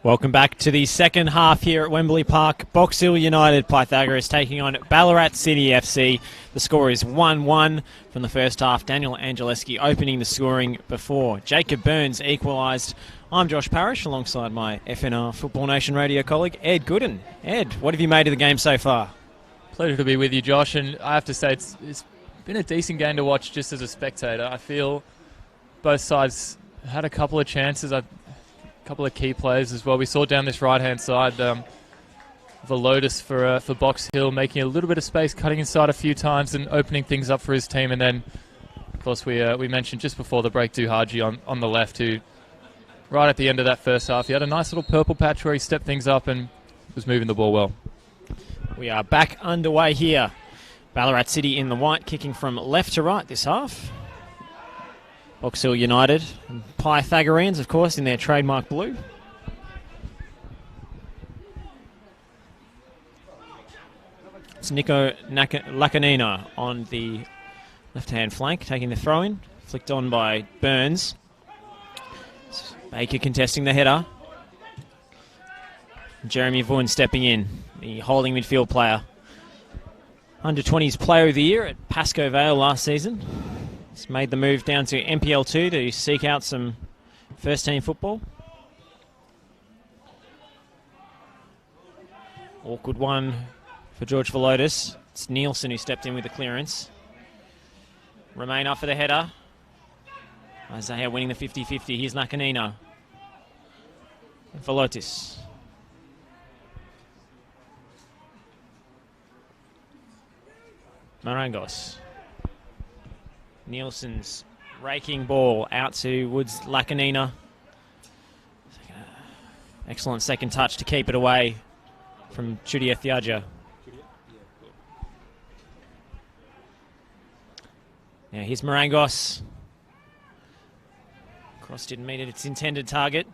Welcome back to the second half here at Wembley Park. Box Hill United Pythagoras taking on Ballarat City FC. The score is 1-1 from the first half. Daniel Angeleschi opening the scoring before Jacob Burns equalised. I'm Josh Parrish alongside my FNR Football Nation radio colleague Ed Gooden. Ed, what have you made of the game so far? Pleasure to be with you, Josh, and I have to say it's been a decent game to watch just as a spectator. I feel both sides had a couple of chances. Couple of key players as well. We saw down this right-hand side Velotis for Box Hill making a little bit of space, cutting inside a few times and opening things up for his team. And then, of course, we mentioned just before the break Duhaji on the left, who right at the end of that first half, he had a nice little purple patch where he stepped things up and was moving the ball well. We are back underway here. Ballarat City in the white, kicking from left to right this half. Box Hill United, and Pythagoreans, of course, in their trademark blue. It's Nico Lacanina on the left-hand flank, taking the throw-in, flicked on by Burns. It's Baker contesting the header. Jeremy Vaughan stepping in, the holding midfield player. Under 20s Player of the Year at Pascoe Vale last season. He's made the move down to NPL 2 to seek out some first-team football. Awkward one for George Velotis. It's Nielsen who stepped in with the clearance. Remain up for the header. Isaiah winning the 50-50. Here's Nakanina. Velotis. Marangos. Nielsen's raking ball out to Woods Lacanina. Excellent second touch to keep it away from Chudia Thiaja. Now here's Marangos. Cross didn't meet its intended target.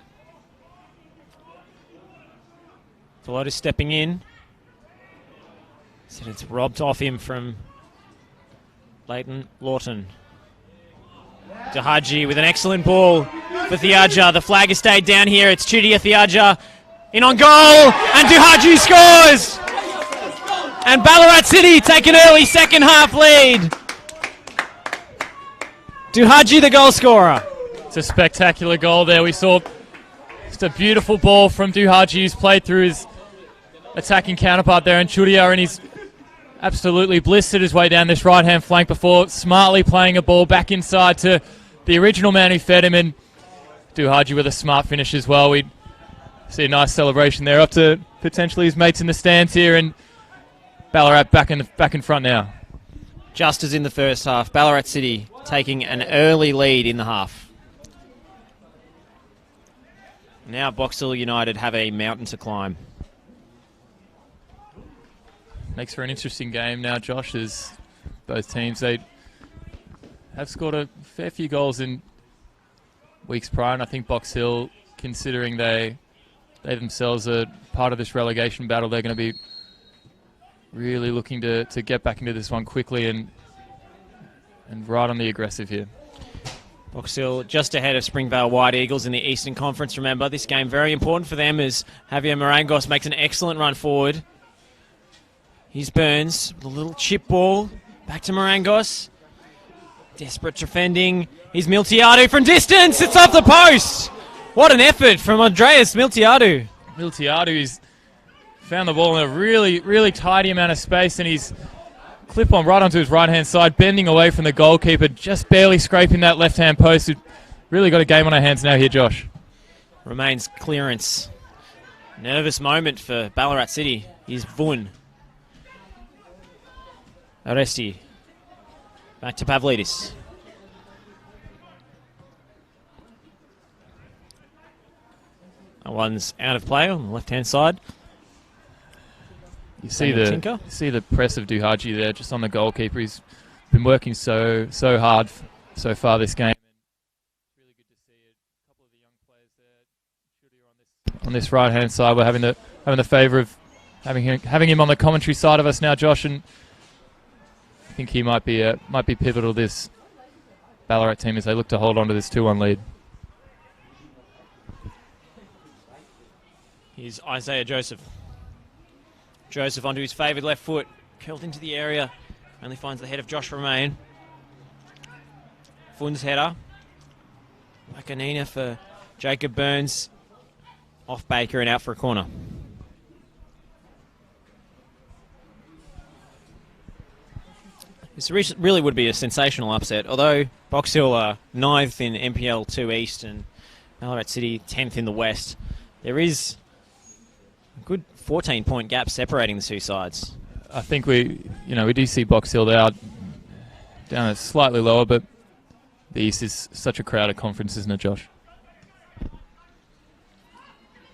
Velotis stepping in. Said it's robbed off him from Leighton Lawton. Duhaji with an excellent ball for Thiaja. The flag has stayed down here. It's Chudia Thiaja in on goal, and Duhaji scores! And Ballarat City take an early second half lead. Duhaji the goal scorer. It's a spectacular goal there. We saw just a beautiful ball from Duhaji, who's played through his attacking counterpart there, and Chudia, and he's absolutely blistered his way down this right-hand flank before smartly playing a ball back inside to the original man who fed him, and Duhaji with a smart finish as well. We see a nice celebration there, up to potentially his mates in the stands here, and Ballarat back in front now. Just as in the first half, Ballarat City taking an early lead in the half. Now Box Hill United have a mountain to climb. Makes for an interesting game now, Josh, as both teams, they have scored a fair few goals in weeks prior, and I think Box Hill, considering they themselves are part of this relegation battle, they're going to be really looking to get back into this one quickly and right on the aggressive here. Box Hill just ahead of Springvale White Eagles in the Eastern Conference. Remember, this game very important for them as Javier Marangos makes an excellent run forward. Here's Burns, with a little chip ball, back to Marangos. Desperate defending. Here's Miltiadu from distance, it's off the post! What an effort from Andreas Miltiadu. Miltiadu's found the ball in a really, really tidy amount of space, and he's clip on right onto his right-hand side, bending away from the goalkeeper, just barely scraping that left-hand post. We've really got a game on our hands now here, Josh. Remains clearance. Nervous moment for Ballarat City. Here's Vaughan. Aresti. Back to Pavlidis. That one's out of play on the left-hand side. You see the press of Duhaji there, just on the goalkeeper. He's been working so hard so far this game. Really good to see a couple of the young players there on this right-hand side. We're having the favour of having him on the commentary side of us now, Josh, and I think he might be pivotal to this Ballarat team as they look to hold on to this 2-1 lead. Here's Isaiah Joseph. Joseph onto his favoured left foot. Curled into the area. Only finds the head of Josh Romain. Fun's header. Makanina for Jacob Burns. Off Baker and out for a corner. This really would be a sensational upset, although Box Hill are 9th in NPL 2 East and Ballarat City 10th in the West. There is a good 14-point gap separating the two sides. I think we do see Box Hill down at slightly lower, but the East is such a crowded conference, isn't it, Josh?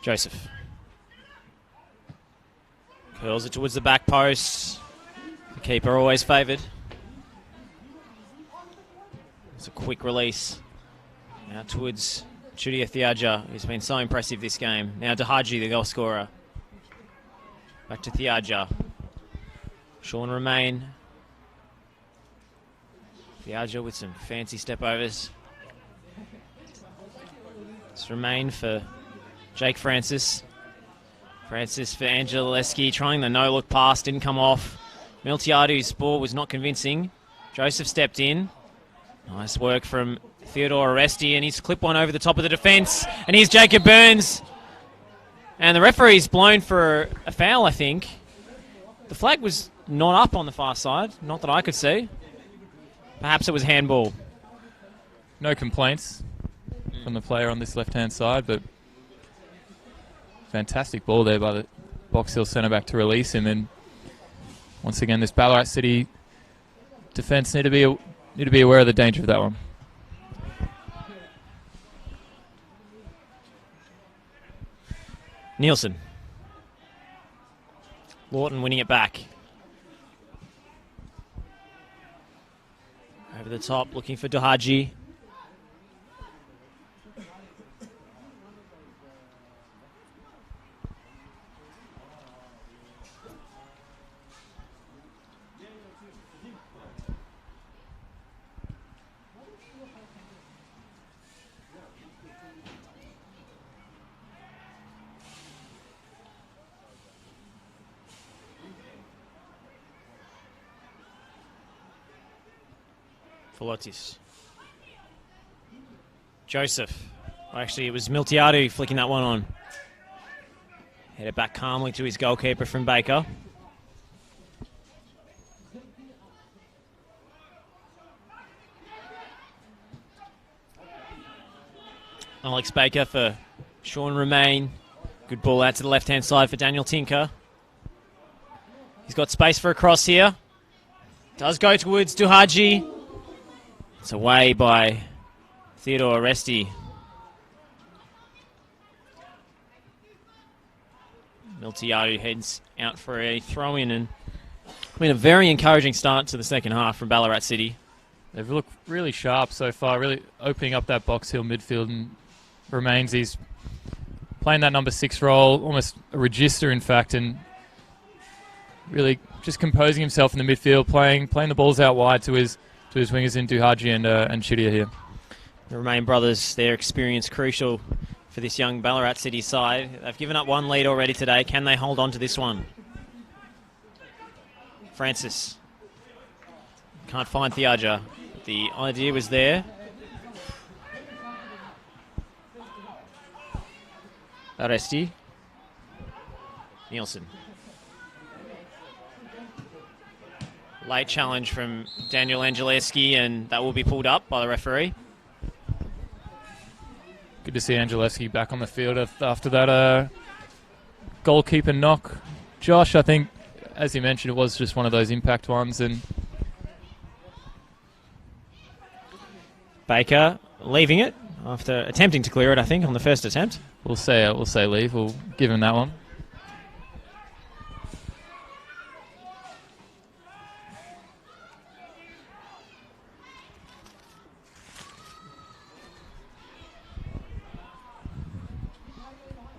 Joseph. Curls it towards the back post. The keeper always favoured. It's a quick release. Now towards Chudia Thiaja, who's been so impressive this game. Now Dahaji, the goal scorer. Back to Thiaja. Sean Romain. Thiaja with some fancy step overs. It's Romain for Jake Francis. Francis for Angeleski, trying the no-look pass, didn't come off. Miltiadu's ball was not convincing. Joseph stepped in. Nice work from Theodore Aresti, and he's clipped one over the top of the defence. And here's Jacob Burns. And the referee's blown for a foul, I think. The flag was not up on the far side, not that I could see. Perhaps it was handball. No complaints from the player on this left-hand side, but fantastic ball there by the Box Hill centre-back to release him. And once again, this Ballarat City defence need to be aware of the danger of that one. Nielsen. Lawton winning it back. Over the top, looking for Dahaji. Folotis. Joseph. Actually, it was Miltiadu flicking that one on. Headed back calmly to his goalkeeper from Baker. Alex Baker for Sean Romain. Good ball out to the left-hand side for Daniel Tinker. He's got space for a cross here. Does go towards Duhaji. It's away by Theodore Aresti. Miltiadu heads out for a throw-in, and been a very encouraging start to the second half from Ballarat City. They've looked really sharp so far, really opening up that Box Hill midfield, and Remains, he's playing that number 6 role, almost a register in fact, and really just composing himself in the midfield, playing the balls out wide to his wingers in Duhaji and Chudia here. The Romain brothers, their experience crucial for this young Ballarat City side. They've given up one lead already today. Can they hold on to this one? Francis. Can't find Thiaja. The idea was there. Aresti. Nielsen. Late challenge from Daniel Angeleski, and that will be pulled up by the referee. Good to see Angeleski back on the field after that goalkeeper knock. Josh, I think, as you mentioned, it was just one of those impact ones. And Baker leaving it after attempting to clear it, I think, on the first attempt. We'll say leave. We'll give him that one.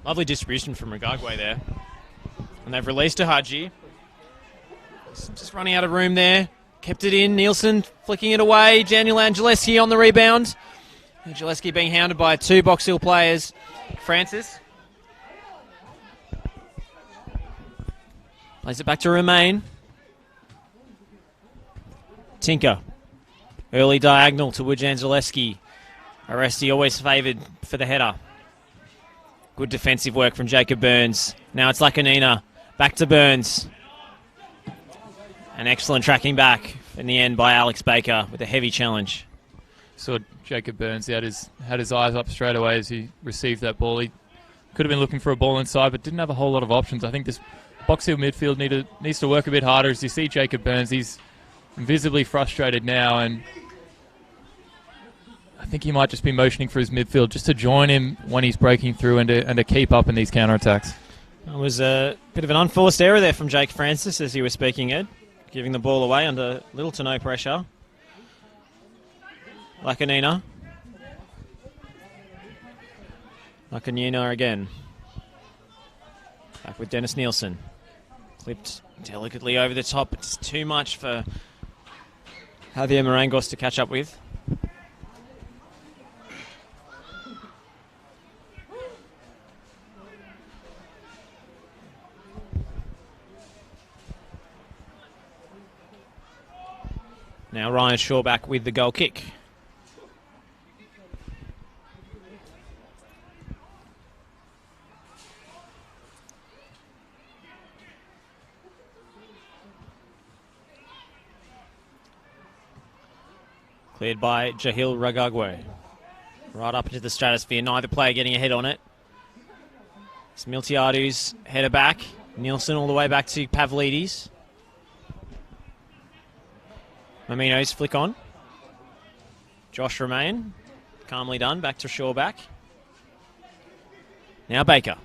Lovely distribution from Regagwe there. And they've released Dahaji. Just running out of room there. Kept it in. Nielsen flicking it away. Daniel Angeleski on the rebound. Angeleski being hounded by 2 Box Hill players. Francis. Plays it back to Romain. Tinker. Early diagonal to Wojciechowski. Aresti always favoured for the header. Good defensive work from Jacob Burns. Now it's Lakanina. Back to Burns. An excellent tracking back in the end by Alex Baker with a heavy challenge. Saw Jacob Burns had his eyes up straight away as he received that ball. He could have been looking for a ball inside, but didn't have a whole lot of options. I think this Box Hill midfield needs to work a bit harder. As you see Jacob Burns, he's visibly frustrated now, and I think he might just be motioning for his midfield just to join him when he's breaking through and to keep up in these counter-attacks. It was a bit of an unforced error there from Jake Francis as you were speaking, Ed. Giving the ball away under little to no pressure. Lakanina. Lakanina again. Back with Dennis Nielsen. Clipped delicately over the top. It's too much for Javier Marangos to catch up with. Now Ryan Shaw back with the goal kick. Cleared by Jahil Ragagwe. Right up into the stratosphere. Neither player getting a head on it. It's Miltiadu's header back. Nielsen all the way back to Pavlidis. Mamino's flick on. Josh Romain. Calmly done. Back to Shaw back. Now Baker.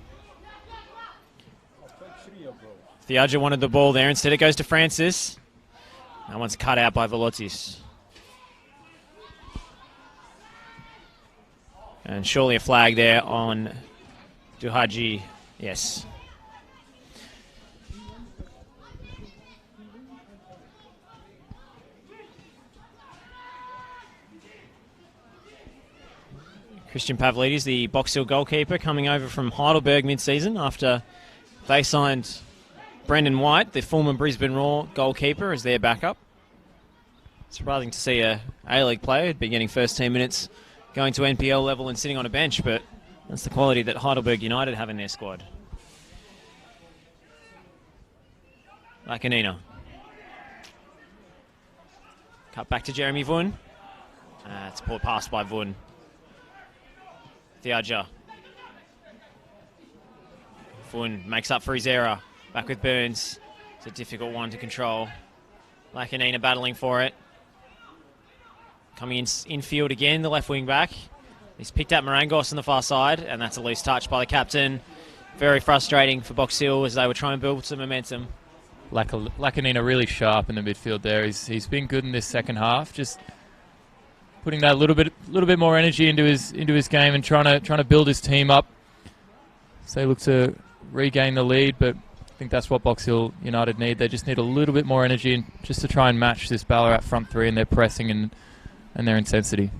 Thiaja wanted the ball there. Instead it goes to Francis. That one's cut out by Velotis. And surely a flag there on Duhaji. Yes. Christian Pavlidis, the Box Hill goalkeeper, coming over from Heidelberg mid-season after they signed Brendan White, the former Brisbane Roar goalkeeper, as their backup. Surprising to see a A-League player who'd be getting first-team minutes going to NPL level and sitting on a bench, but that's the quality that Heidelberg United have in their squad. Lakanina. Cut back to Jeremy Vun. It's a poor pass by Vun. Thiaja. Vun makes up for his error. Back with Burns. It's a difficult one to control. Lakanina battling for it. Coming infield again, the left wing back. He's picked up Marangos on the far side, and that's a loose touch by the captain. Very frustrating for Box Hill as they were trying to build some momentum. Lakanina really sharp in the midfield there. He's been good in this second half, just putting that little bit more energy into his game and trying to build his team up. So they look to regain the lead, but I think that's what Box Hill United need. They just need a little bit more energy and just to try and match this Ballarat front three and their pressing and their intensity.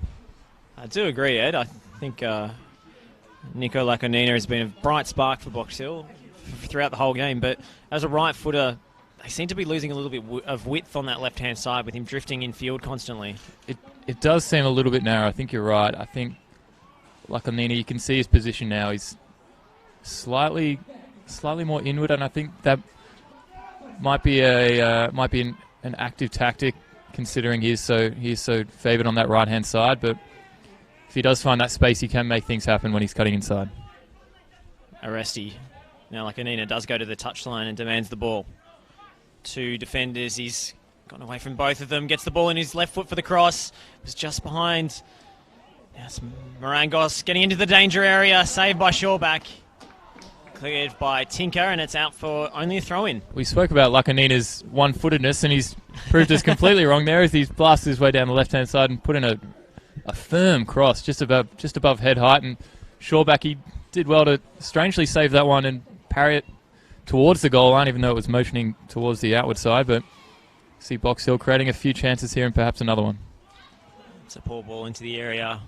I do agree, Ed. I think Nico Lakanina has been a bright spark for Box Hill throughout the whole game, but as a right footer, they seem to be losing a little bit of width on that left-hand side with him drifting in field constantly. It does seem a little bit narrow. I think you're right. I think Lakanina, you can see his position now. He's slightly more inward, and I think that might be an active tactic, considering he's so favoured on that right-hand side. But if he does find that space, he can make things happen when he's cutting inside. Aresti. Now Lakanina does go to the touchline and demands the ball. Two defenders. He's gone away from both of them. Gets the ball in his left foot for the cross. Was just behind. Now it's Marangos getting into the danger area. Saved by Shawback. Cleared by Tinker, and it's out for only a throw-in. We spoke about Lakanina's one-footedness, and he's proved us completely wrong there as he's blasted his way down the left-hand side and put in a firm cross just above head height. And Shawback, he did well to strangely save that one and parry it towards the goal line, even though it was motioning towards the outward side. But see Box Hill creating a few chances here and perhaps another one. It's a poor ball into the area.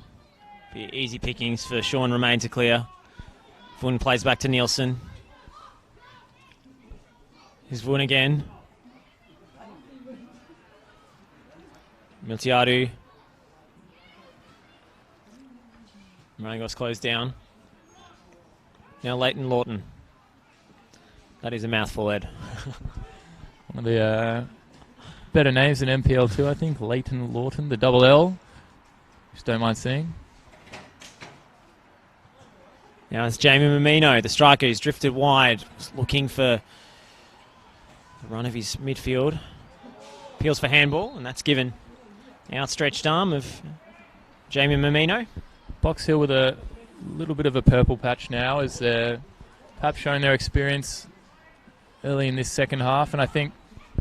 Be easy pickings for Sean Romain to clear. Vun plays back to Nielsen. Here's Vun again. Miltiadu. Marangos closed down. Now Leighton Lawton. That is a mouthful, Ed. One of the better names in NPL too, I think. Leighton Lawton, the double L. Just don't mind seeing. Now it's Jamie Mamino, the striker, who's drifted wide, looking for the run of his midfield. Appeals for handball, and that's given the outstretched arm of Jamie Mamino. Box Hill with a little bit of a purple patch now, as they're perhaps showing their experience early in this second half, and I think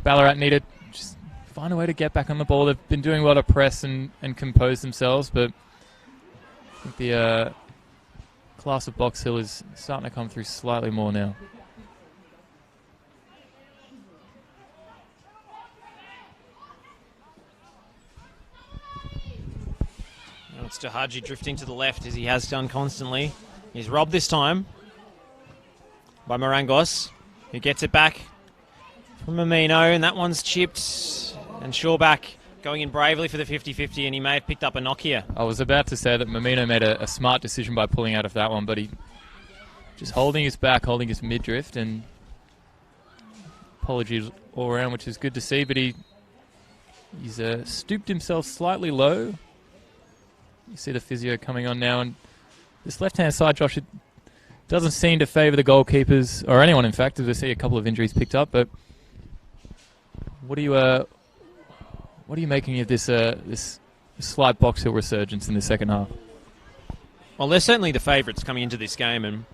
Ballarat need to just find a way to get back on the ball. They've been doing well to press and compose themselves, but I think the class of Box Hill is starting to come through slightly more now. Now it's Dahaji drifting to the left, as he has done constantly. He's robbed this time by Marangos, who gets it back from Mamino, and that one's chipped. And Shawback going in bravely for the 50-50, and he may have picked up a knock here. I was about to say that Mamino made a smart decision by pulling out of that one, but he just holding his back, holding his mid-drift, and apologies all around, which is good to see, but he's stooped himself slightly low. You see the physio coming on now, and this left-hand side, Josh, it doesn't seem to favour the goalkeepers, or anyone, in fact, as I see a couple of injuries picked up, but what are you making of this slight Box Hill resurgence in the second half? Well, they're certainly the favourites coming into this game, and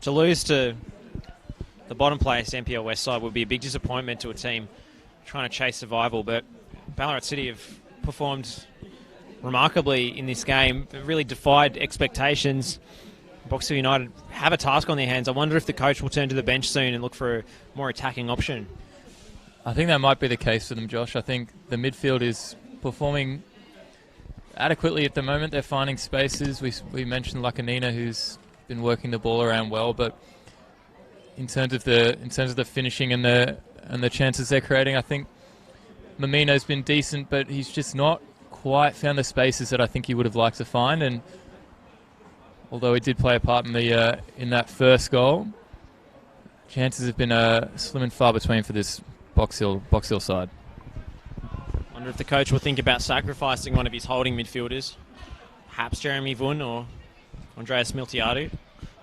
to lose to the bottom place, NPL West side, would be a big disappointment to a team trying to chase survival. But Ballarat City have performed remarkably in this game. It really defied expectations. Box Hill United have a task on their hands. I wonder if the coach will turn to the bench soon and look for a more attacking option. I think that might be the case for them, Josh. I think the midfield is performing adequately at the moment. They're finding spaces. We mentioned Lacanina, who's been working the ball around well, but in terms of the finishing and the chances they're creating, I think Mamino's been decent, but he's just not quite found the spaces that I think he would have liked to find. And although he did play a part in that first goal, chances have been slim and far between for this Box Hill side. Wonder if the coach will think about sacrificing one of his holding midfielders, perhaps Jeremy Vun or Andreas Miltiadu.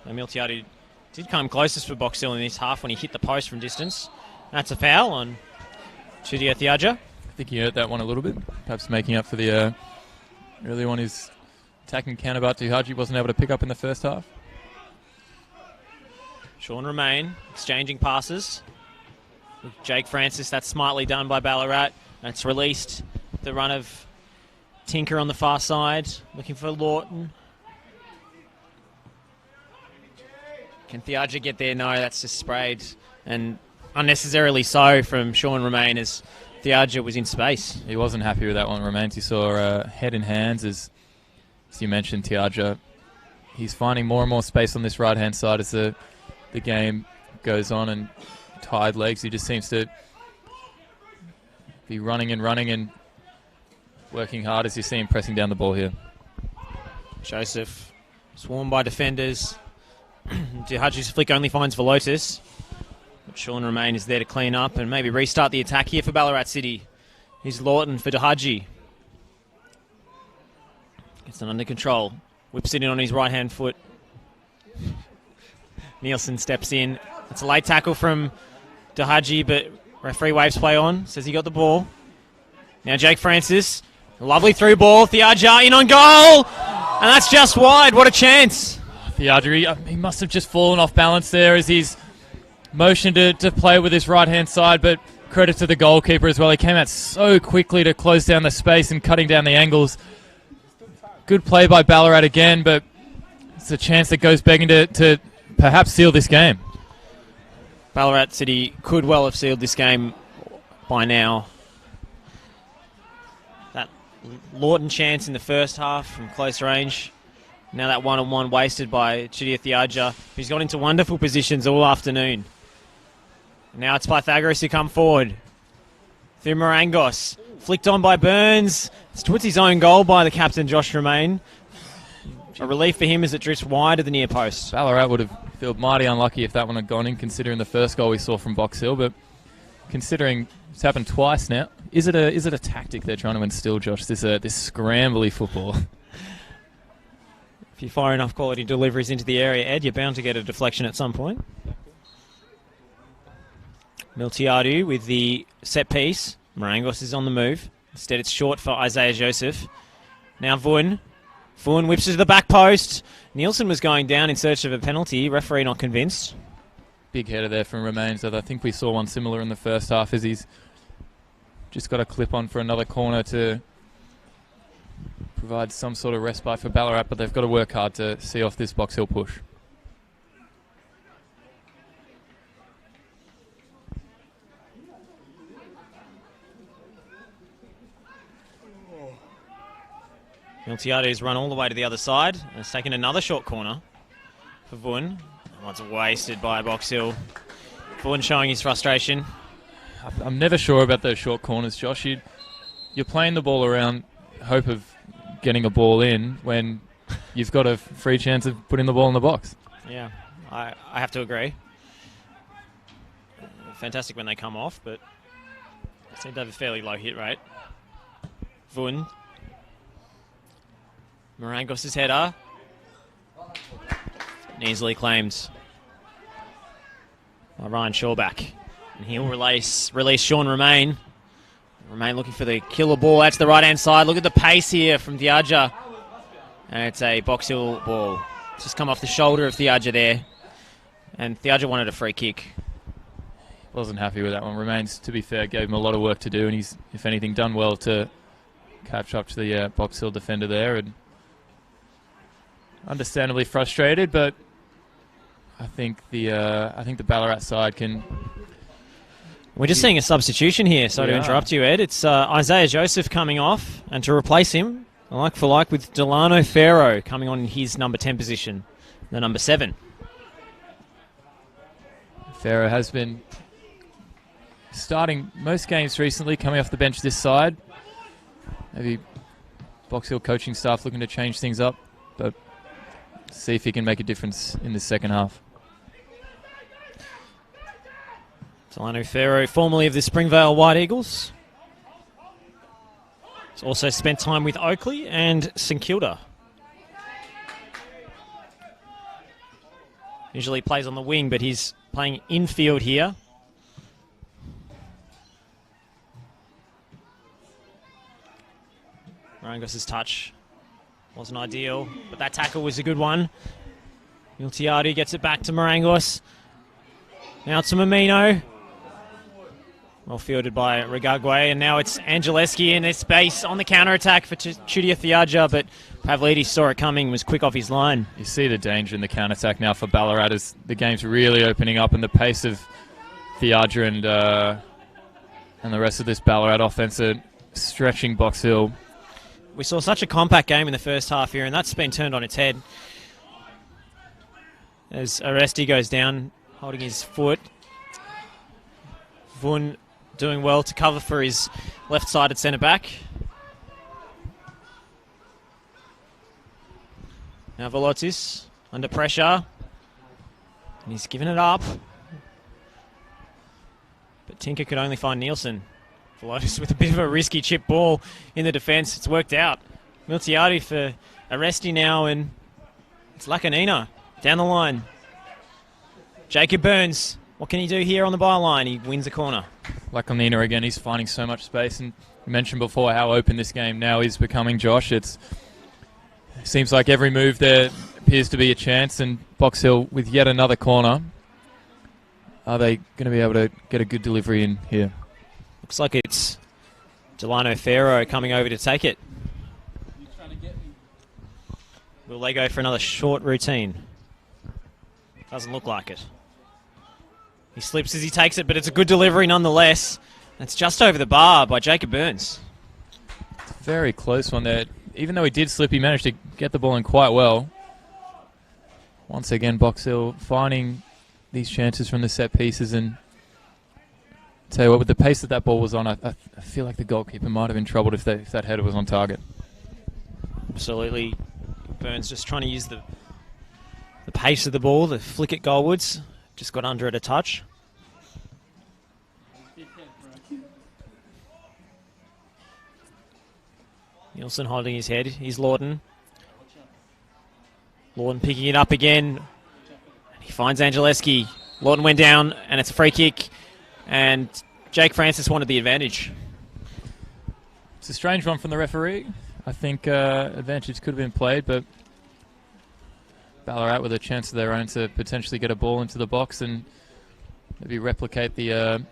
Now, Miltiadu did come closest for Box Hill in this half when he hit the post from distance. That's a foul on Chudia Thiaja. I think he hurt that one a little bit, perhaps making up for the early one. His attacking counterpart Thiaja wasn't able to pick up in the first half. Sean Romain exchanging passes with Jake Francis. That's smartly done by Ballarat. And it's released the run of Tinker on the far side, looking for Lawton. Can Thiaja get there? No, that's just sprayed, and unnecessarily so from Sean Romain, as Thiaja was in space. He wasn't happy with that one, Romain. He saw head in hands, as you mentioned, Thiaja. He's finding more and more space on this right-hand side as the game goes on, and tired legs. He just seems to be running and working hard, as you see him pressing down the ball here. Joseph swarmed by defenders. Dehaji's flick only finds Velotis. But Sean Romain is there to clean up and maybe restart the attack here for Ballarat City. Here's Lawton for Dehaji. Gets it under control. Whips it in on his right-hand foot. Nielsen steps in. It's a late tackle from Dehaji, but referee waves play on. Says he got the ball. Now Jake Francis. Lovely through ball. Thiaja in on goal. And that's just wide. What a chance. Thiaja, he must have just fallen off balance there as he's motioned to play with his right-hand side, but credit to the goalkeeper as well. He came out so quickly to close down the space and cutting down the angles. Good play by Ballarat again, but it's a chance that goes begging to perhaps seal this game. Ballarat City could well have sealed this game by now. That Lawton chance in the first half from close range. Now that one-on-one wasted by Chudia Thiaja, who's got into wonderful positions all afternoon. Now it's Pythagoras who come forward. Through Marangos. Flicked on by Burns. It's towards his own goal by the captain, Josh Romain. A relief for him as it drifts wide of the near post. Ballarat would have felt mighty unlucky if that one had gone in, considering the first goal we saw from Box Hill. But considering it's happened twice now, is it a tactic they're trying to instill, Josh? This scrambly football. If you fire enough quality deliveries into the area, Ed, you're bound to get a deflection at some point. Miltiadu with the set piece. Marangos is on the move. Instead, it's short for Isaiah Joseph. Now Vun. Vun whips it to the back post. Nielsen was going down in search of a penalty. Referee not convinced. Big header there from Romain. So I think we saw one similar in the first half as he's just got a clip on for another corner to provide some sort of respite for Ballarat, but they've got to work hard to see off this Box Hill push. Miltiadu's run all the way to the other side and has taken another short corner for Vun. That one's wasted by Box Hill. Vun showing his frustration. I'm never sure about those short corners, Josh. You're playing the ball around, hope of getting a ball in when you've got a free chance of putting the ball in the box. Yeah, I have to agree. Fantastic when they come off, but they seem to have a fairly low hit rate. Vun. Marangos' header. And easily claimed by Ryan Shawback. And he'll release Sean Romain. Romain looking for the killer ball out to the right-hand side. Look at the pace here from Diadja. And it's a Box Hill ball. It's just come off the shoulder of Diadja there. And Diadja wanted a free kick. Wasn't happy with that one. Romain's, to be fair, gave him a lot of work to do, and he's, if anything, done well to catch up to the Box Hill defender there. And understandably frustrated, but I think the Ballarat side can. We're just seeing a substitution here. Sorry to interrupt you, Ed. It's Isaiah Joseph coming off, and to replace him, like for like, with Delano Farrow coming on in his number 10 position, the number 7. Farrow has been starting most games recently, coming off the bench this side. Maybe Box Hill coaching staff looking to change things up, but see if he can make a difference in the second half. Delano Farrow, formerly of the Springvale White Eagles. He's also spent time with Oakley and St Kilda. Usually plays on the wing, but he's playing infield here. Marangos' touch wasn't ideal, but that tackle was a good one. Miltiadu gets it back to Marangos. Now to Mamino. Well fielded by Regagwe, and now it's Angeleski in this space on the counter-attack for Chudia Diadja, but Pavlidis saw it coming, was quick off his line. You see the danger in the counter-attack now for Ballarat as the game's really opening up, and the pace of Diadja and the rest of this Ballarat offense are stretching Box Hill. We saw such a compact game in the first half here, and that's been turned on its head. As Aresti goes down, holding his foot. Vun doing well to cover for his left-sided centre-back. Now Velotis under pressure. And he's given it up. But Tinker could only find Nielsen. Velotis with a bit of a risky chip ball in the defence. It's worked out. Miltiadu for Aresti now, and it's Lacanina down the line. Jacob Burns. What can he do here on the byline? He wins a corner. Lacanina again, he's finding so much space, and you mentioned before how open this game now is becoming, Josh. It seems like every move there appears to be a chance, and Box Hill with yet another corner. Are they going to be able to get a good delivery in here? Looks like it's Delano Farrow coming over to take it. Will they go for another short routine? Doesn't look like it. He slips as he takes it, but it's a good delivery nonetheless. It's just over the bar by Jacob Burns. Very close one there. Even though he did slip, he managed to get the ball in quite well. Once again, Box Hill finding these chances from the set pieces and Tell you what, with the pace that ball was on, I feel like the goalkeeper might have been troubled if that header was on target. Absolutely. Burns just trying to use the pace of the ball to flick it goalwards. Just got under it a touch. Nielsen holding his head. Here's Lawton. Lawton picking it up again. He finds Angeleski. Lawton went down, and it's a free kick. And Jake Francis wanted the advantage. It's a strange one from the referee. I think advantage could have been played, but Ballarat with a chance of their own to potentially get a ball into the box and maybe replicate the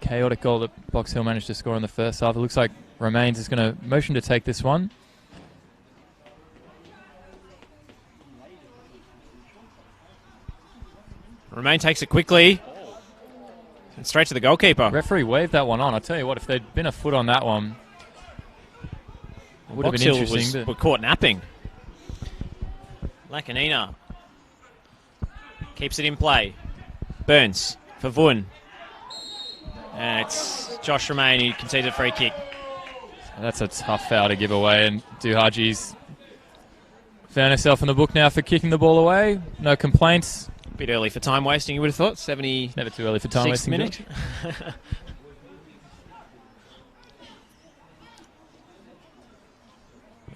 chaotic goal that Box Hill managed to score in the first half. It looks like Romains is going to motion to take this one. Romain takes it quickly. And straight to the goalkeeper. Referee waved that one on. I'll tell you what, if there'd been a foot on that one, it would have been interesting. Were caught napping. Lacanina keeps it in play. Burns for Vun. And it's Josh Romain who conceded a free kick. That's a tough foul to give away, and Duhaji's found herself in the book now for kicking the ball away. No complaints. A bit early for time wasting, you would have thought. 70. Never too early for time wasting. Minute.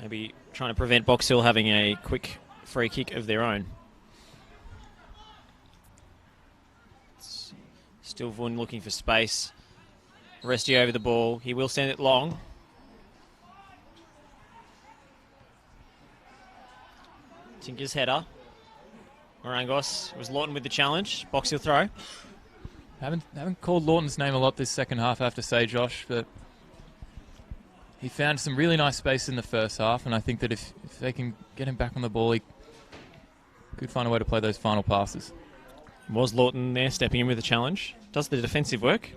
Maybe trying to prevent Box Hill having a quick free kick of their own. Still Vun looking for space. Resty over the ball. He will send it long. Tinker's header. Morangos. It was Lawton with the challenge. Box Hill throw. Haven't called Lawton's name a lot this second half, I have to say, Josh, but he found some really nice space in the first half, and I think that if they can get him back on the ball, he could find a way to play those final passes. Was Lawton there stepping in with the challenge? Does the defensive work.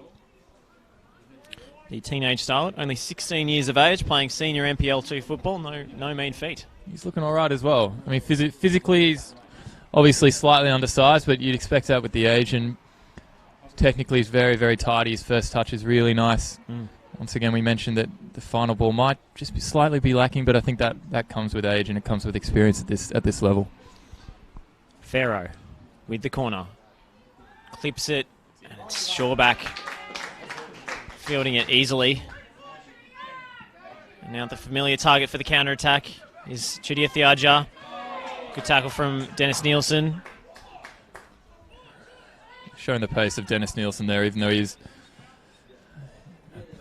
The teenage starlet, only 16 years of age, playing senior NPL 2 football. No mean feat. He's looking all right as well. I mean, physically he's obviously slightly undersized, but you'd expect that with the age, and technically he's very, very tidy. His first touch is really nice. Once again, we mentioned that the final ball might just slightly be lacking, but I think that comes with age and it comes with experience at this level. Farrow with the corner. Clips it, and it's Shawback fielding it easily. And now the familiar target for the counter-attack is Chudia Thiaja. Good tackle from Dennis Nielsen. Showing the pace of Dennis Nielsen there, even though he's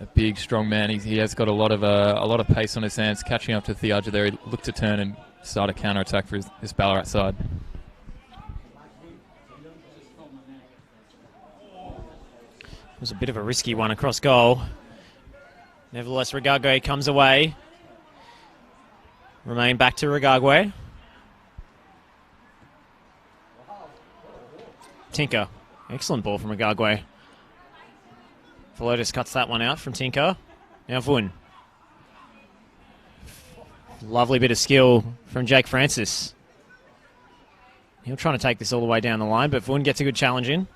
a big, strong man. He has got a lot of pace on his hands. Catching up to Thiaja there, he looked to turn and start a counter-attack for his Ballarat side. It was a bit of a risky one across goal. Nevertheless, Regagwe comes away. Remain back to Regagwe. Tinker. Excellent ball from Regagwe. Velotis cuts that one out from Tinker. Now Vun. Lovely bit of skill from Jake Francis. He'll try to take this all the way down the line, but Vun gets a good challenge in.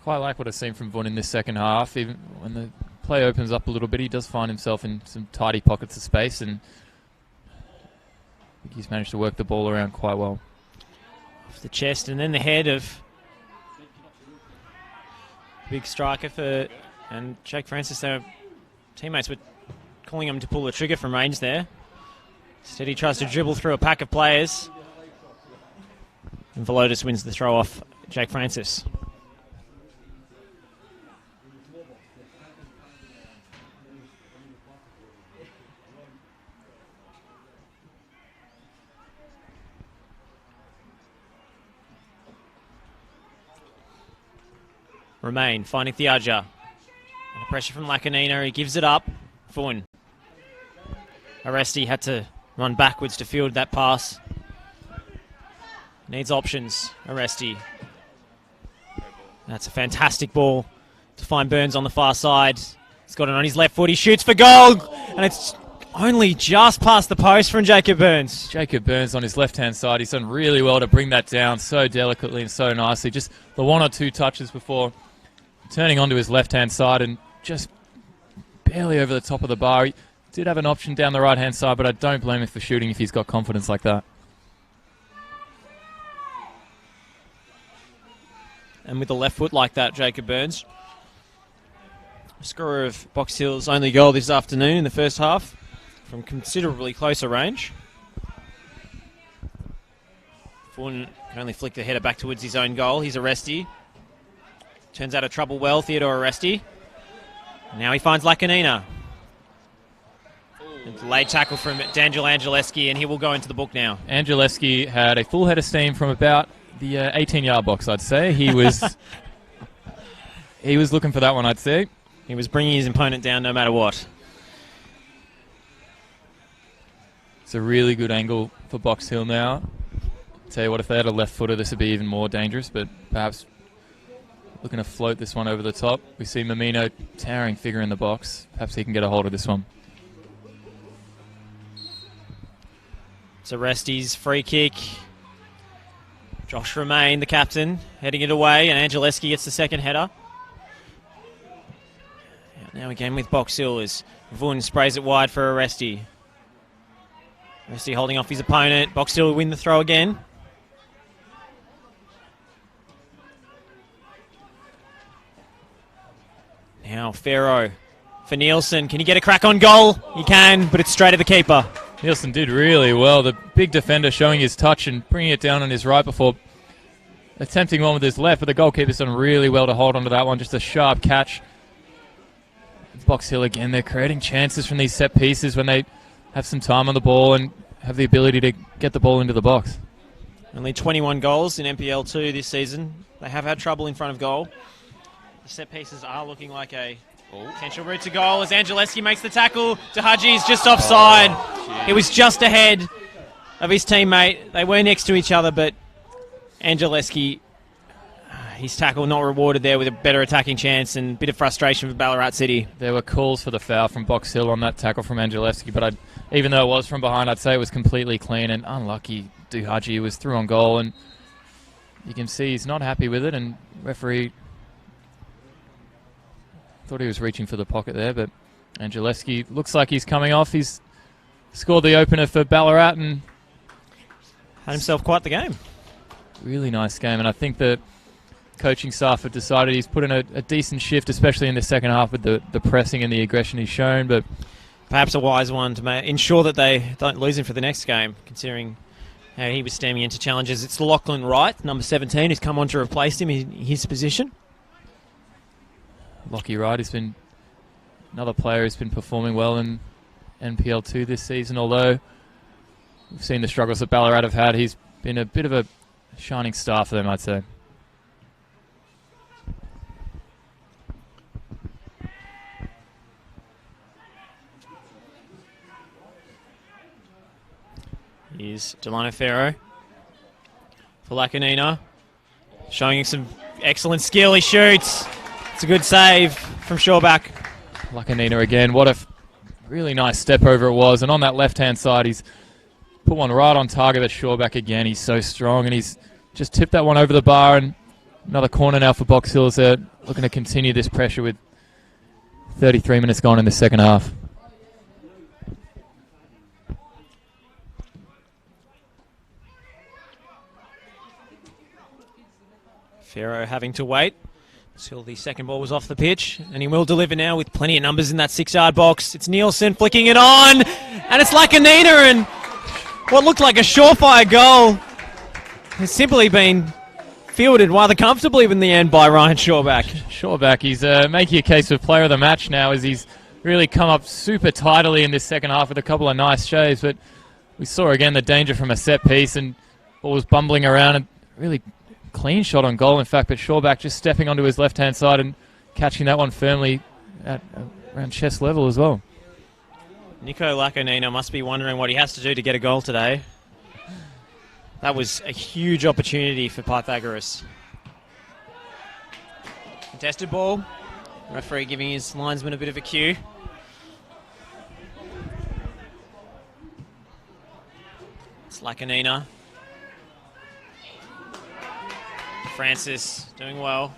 Quite like what I've seen from Vun in this second half. Even when the play opens up a little bit, he does find himself in some tidy pockets of space, and I think he's managed to work the ball around quite well. Off the chest and then the head of big striker and Jake Francis. Their teammates were calling him to pull the trigger from range there. Instead he tries to dribble through a pack of players. And Velotis wins the throw off Jake Francis. Romain finding Thiaja. Under pressure from Lacanina, he gives it up. Vun. Aresti had to run backwards to field that pass. Needs options, Aresti. That's a fantastic ball to find Burns on the far side. He's got it on his left foot, he shoots for goal! And it's Only just past the post from Jacob Burns. Jacob Burns on his left-hand side. He's done really well to bring that down so delicately and so nicely. Just the one or two touches before turning onto his left-hand side and just barely over the top of the bar. He did have an option down the right-hand side, but I don't blame him for shooting if he's got confidence like that. And with the left foot like that, Jacob Burns. Scorer of Box Hill's only goal this afternoon in the first half from considerably closer range. Vaughan can only flick the header back towards his own goal. He's Aresti. Turns out of trouble well, Theodore Aresti. Now he finds Lakanina. Late tackle from Daniel Angeleski, and he will go into the book now. Angeleski had a full head of steam from about the 18-yard box, I'd say. He was he was looking for that one, I'd say. He was bringing his opponent down no matter what. It's a really good angle for Box Hill now. Tell you what, if they had a left footer, this would be even more dangerous, but perhaps looking to float this one over the top. We see Mamino towering figure in the box. Perhaps he can get a hold of this one. It's Aresti's free kick. Josh Romain, the captain, heading it away, and Angeleski gets the second header. Now again with Box Hill as Vaughan sprays it wide for Aresti. Aresti holding off his opponent. Box Hill will win the throw again. Now Farrow for Nielsen. Can he get a crack on goal? He can, but it's straight at the keeper. Nielsen did really well. The big defender showing his touch and bringing it down on his right before attempting one with his left, but the goalkeeper's done really well to hold onto that one. Just a sharp catch. Box Hill again, they're creating chances from these set pieces when they have some time on the ball and have the ability to get the ball into the box. Only 21 goals in NPL 2 this season. They have had trouble in front of goal. The set pieces are looking like a potential route to goal as Angeleski makes the tackle. Tahaji's just offside. It was just ahead of his teammate. They were next to each other, but Angeleski, his tackle not rewarded there with a better attacking chance and a bit of frustration for Ballarat City. There were calls for the foul from Box Hill on that tackle from Angeleski, but even though it was from behind, I'd say it was completely clean and unlucky. Duhaji was through on goal, and you can see he's not happy with it, and referee thought he was reaching for the pocket there, but Angeleski looks like he's coming off. He's scored the opener for Ballarat and had himself quite the game. Really nice game, and I think the coaching staff have decided he's put in a decent shift, especially in the second half with the pressing and the aggression he's shown. But perhaps a wise one to ensure that they don't lose him for the next game, considering how he was stemming into challenges. It's Lachlan Wright, number 17, who's come on to replace him in his position. Lockie Wright has been another player who's been performing well in NPL 2 this season, although we've seen the struggles that Ballarat have had. He's been a bit of a shining star for them, I'd say. Here's Delano Farrow for Lakanina, showing some excellent skill. He shoots. It's a good save from Shawback. Lakanina again. What a really nice step over it was. And on that left-hand side, he's put one right on target at Shawback again. He's so strong, and he's just tipped that one over the bar. And another corner now for Box Hill as they're looking to continue this pressure with 33 minutes gone in the second half. Farrow having to wait until the second ball was off the pitch, and he will deliver now with plenty of numbers in that 6-yard box. It's Nielsen flicking it on, and it's Lakanina, and what looked like a surefire goal has simply been fielded rather comfortably in the end by Ryan Shawback. Shawback, he's making a case for player of the match now as he's really come up super tidily in this second half with a couple of nice shaves, but we saw again the danger from a set piece and ball was bumbling around and really clean shot on goal, in fact, but Shawback just stepping onto his left-hand side and catching that one firmly at around chest level as well. Nico Lakanina must be wondering what he has to do to get a goal today. That was a huge opportunity for Pythagoras. Contested ball. Referee giving his linesman a bit of a cue. Slakanina. Francis doing well.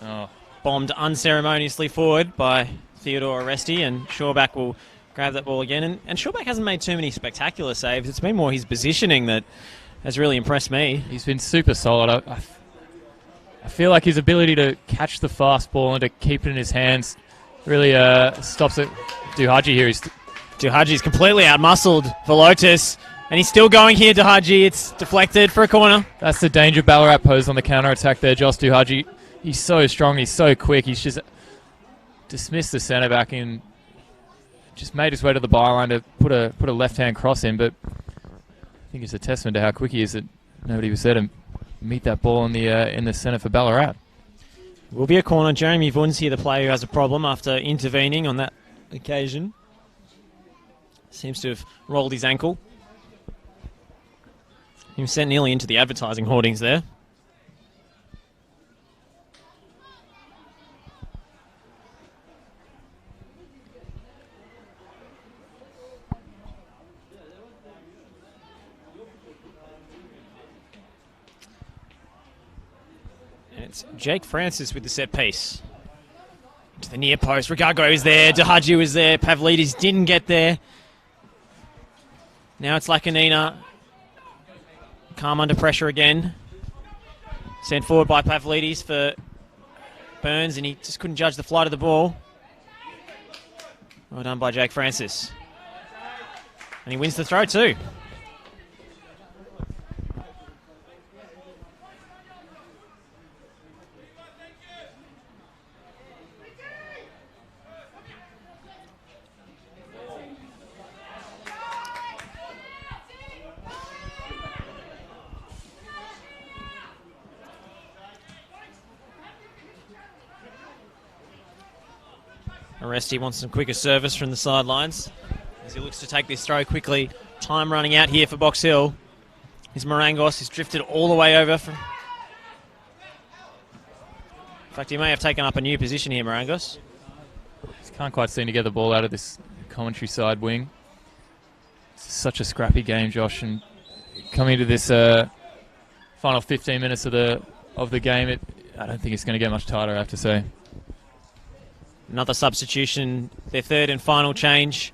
Oh, Bombed unceremoniously forward by Theodore Oresti, and Shawback will grab that ball again. And Shawback hasn't made too many spectacular saves. It's been more his positioning that has really impressed me. he's been super solid. I feel like his ability to catch the fast ball and to keep it in his hands really stops it. Duhaji here. Duhaji's completely outmuscled Velotis, and he's still going here, Duhaji. It's deflected for a corner. That's the danger Ballarat posed on the counter-attack there, Josh Duhaji. He's so strong, he's so quick. He's just dismissed the centre-back and just made his way to the byline to put a left-hand cross in, but I think it's a testament to how quick he is that nobody was there to meet that ball in the centre for Ballarat. Will be a corner. Jeremy Vunn's here, the player who has a problem after intervening on that occasion. Seems to have rolled his ankle. He was sent nearly into the advertising hoardings there. And it's Jake Francis with the set piece. To the near post. Rigago is there. Duhaji was there. Pavlidis didn't get there. Now it's Lakanina. Calm under pressure again. Sent forward by Pavlidis for Burns, and he just couldn't judge the flight of the ball. Well done by Jake Francis. And he wins the throw too. Oresti wants some quicker service from the sidelines as he looks to take this throw quickly. Time running out here for Box Hill. His Marangos has drifted all the way over. In fact, he may have taken up a new position here, Marangos. Just can't quite seem to get the ball out of this commentary side wing. It's such a scrappy game, Josh, and coming to this final 15 minutes of the game, I don't think it's going to get much tighter, I have to say. Another substitution, their third and final change.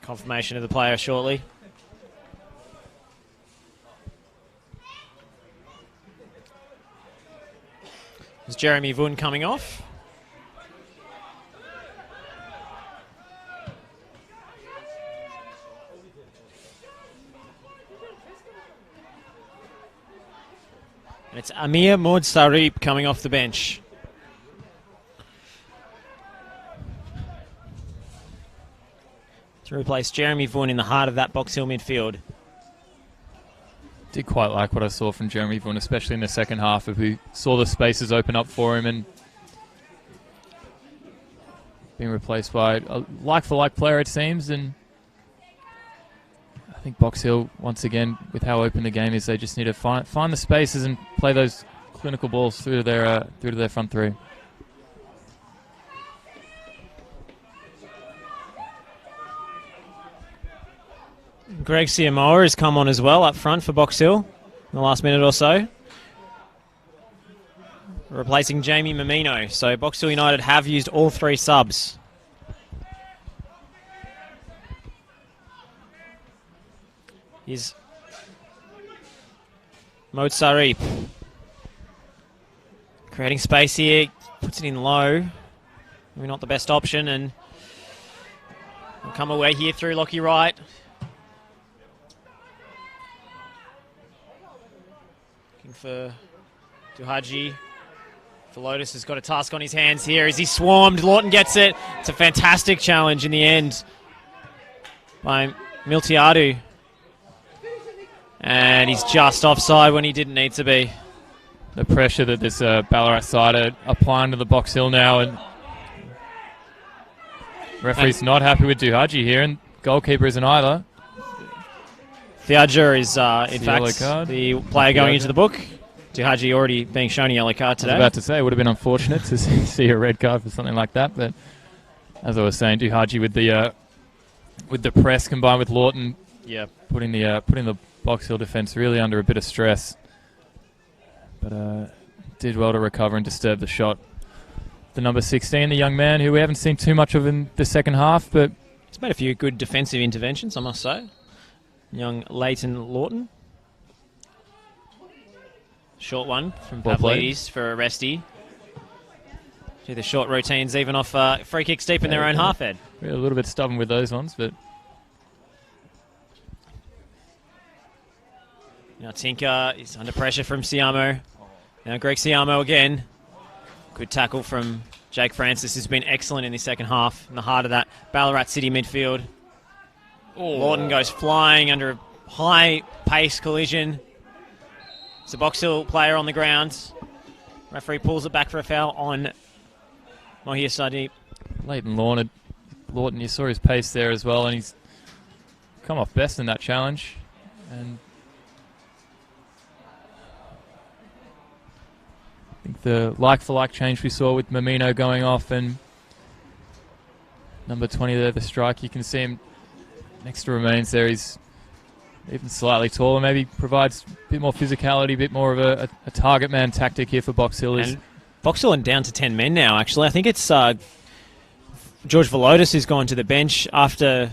Confirmation of the player shortly. Is Jeremy Vunn coming off? And it's Amir Maud Sarip coming off the bench. To replace Jeremy Vaughan in the heart of that Box Hill midfield. Did quite like what I saw from Jeremy Vaughan, especially in the second half, of who saw the spaces open up for him and being replaced by a like-for-like player, it seems. And I think Box Hill, once again, with how open the game is, they just need to find the spaces and play those clinical balls through to their front three. Greg Siamoa has come on as well up front for Box Hill in the last minute or so, replacing Jamie Mamino. So Box Hill United have used all three subs. Here's Maud Sarip creating space here, puts it in low. Maybe not the best option, and will come away here through Lockie Wright. Looking for Duhaji. Velotis has got a task on his hands here as he swarmed. Lawton gets it. It's a fantastic challenge in the end by Miltiadu. And he's just offside when he didn't need to be. The pressure that this Ballarat side are applying to the Box Hill now, and referee's not happy with Duhaji here, and goalkeeper isn't either. Theodger is, in fact, the player going into the book. Duhaji already being shown a yellow card today. I was about to say, it would have been unfortunate to see a red card for something like that, but as I was saying, Duhaji with the press combined with Lawton, putting the Box Hill defence really under a bit of stress, but did well to recover and disturb the shot. The number 16, the young man who we haven't seen too much of in the second half, but he's made a few good defensive interventions, I must say. Young Leighton Lawton. Short one from Pavlidis for a resty. See the short routines even off free kicks deep in their own half head. We're a little bit stubborn with those ones, but now Tinker is under pressure from Siamo. Now Greg Siamo again. Good tackle from Jake Francis, who's been excellent in the second half in the heart of that Ballarat City midfield. Lawton goes flying under a high-pace collision. It's a Box Hill player on the ground. Referee pulls it back for a foul on Mohia Sadiq. Leighton Lawton, you saw his pace there as well, and he's come off best in that challenge. And I think the like-for-like change we saw with Mamino going off and number 20 there, the strike, you can see him next to Remains there. He's even slightly taller, maybe provides a bit more physicality, a bit more of a target man tactic here for Box Hill. And Box Hill are down to 10 men now, actually. I think it's George Velotis who's gone to the bench after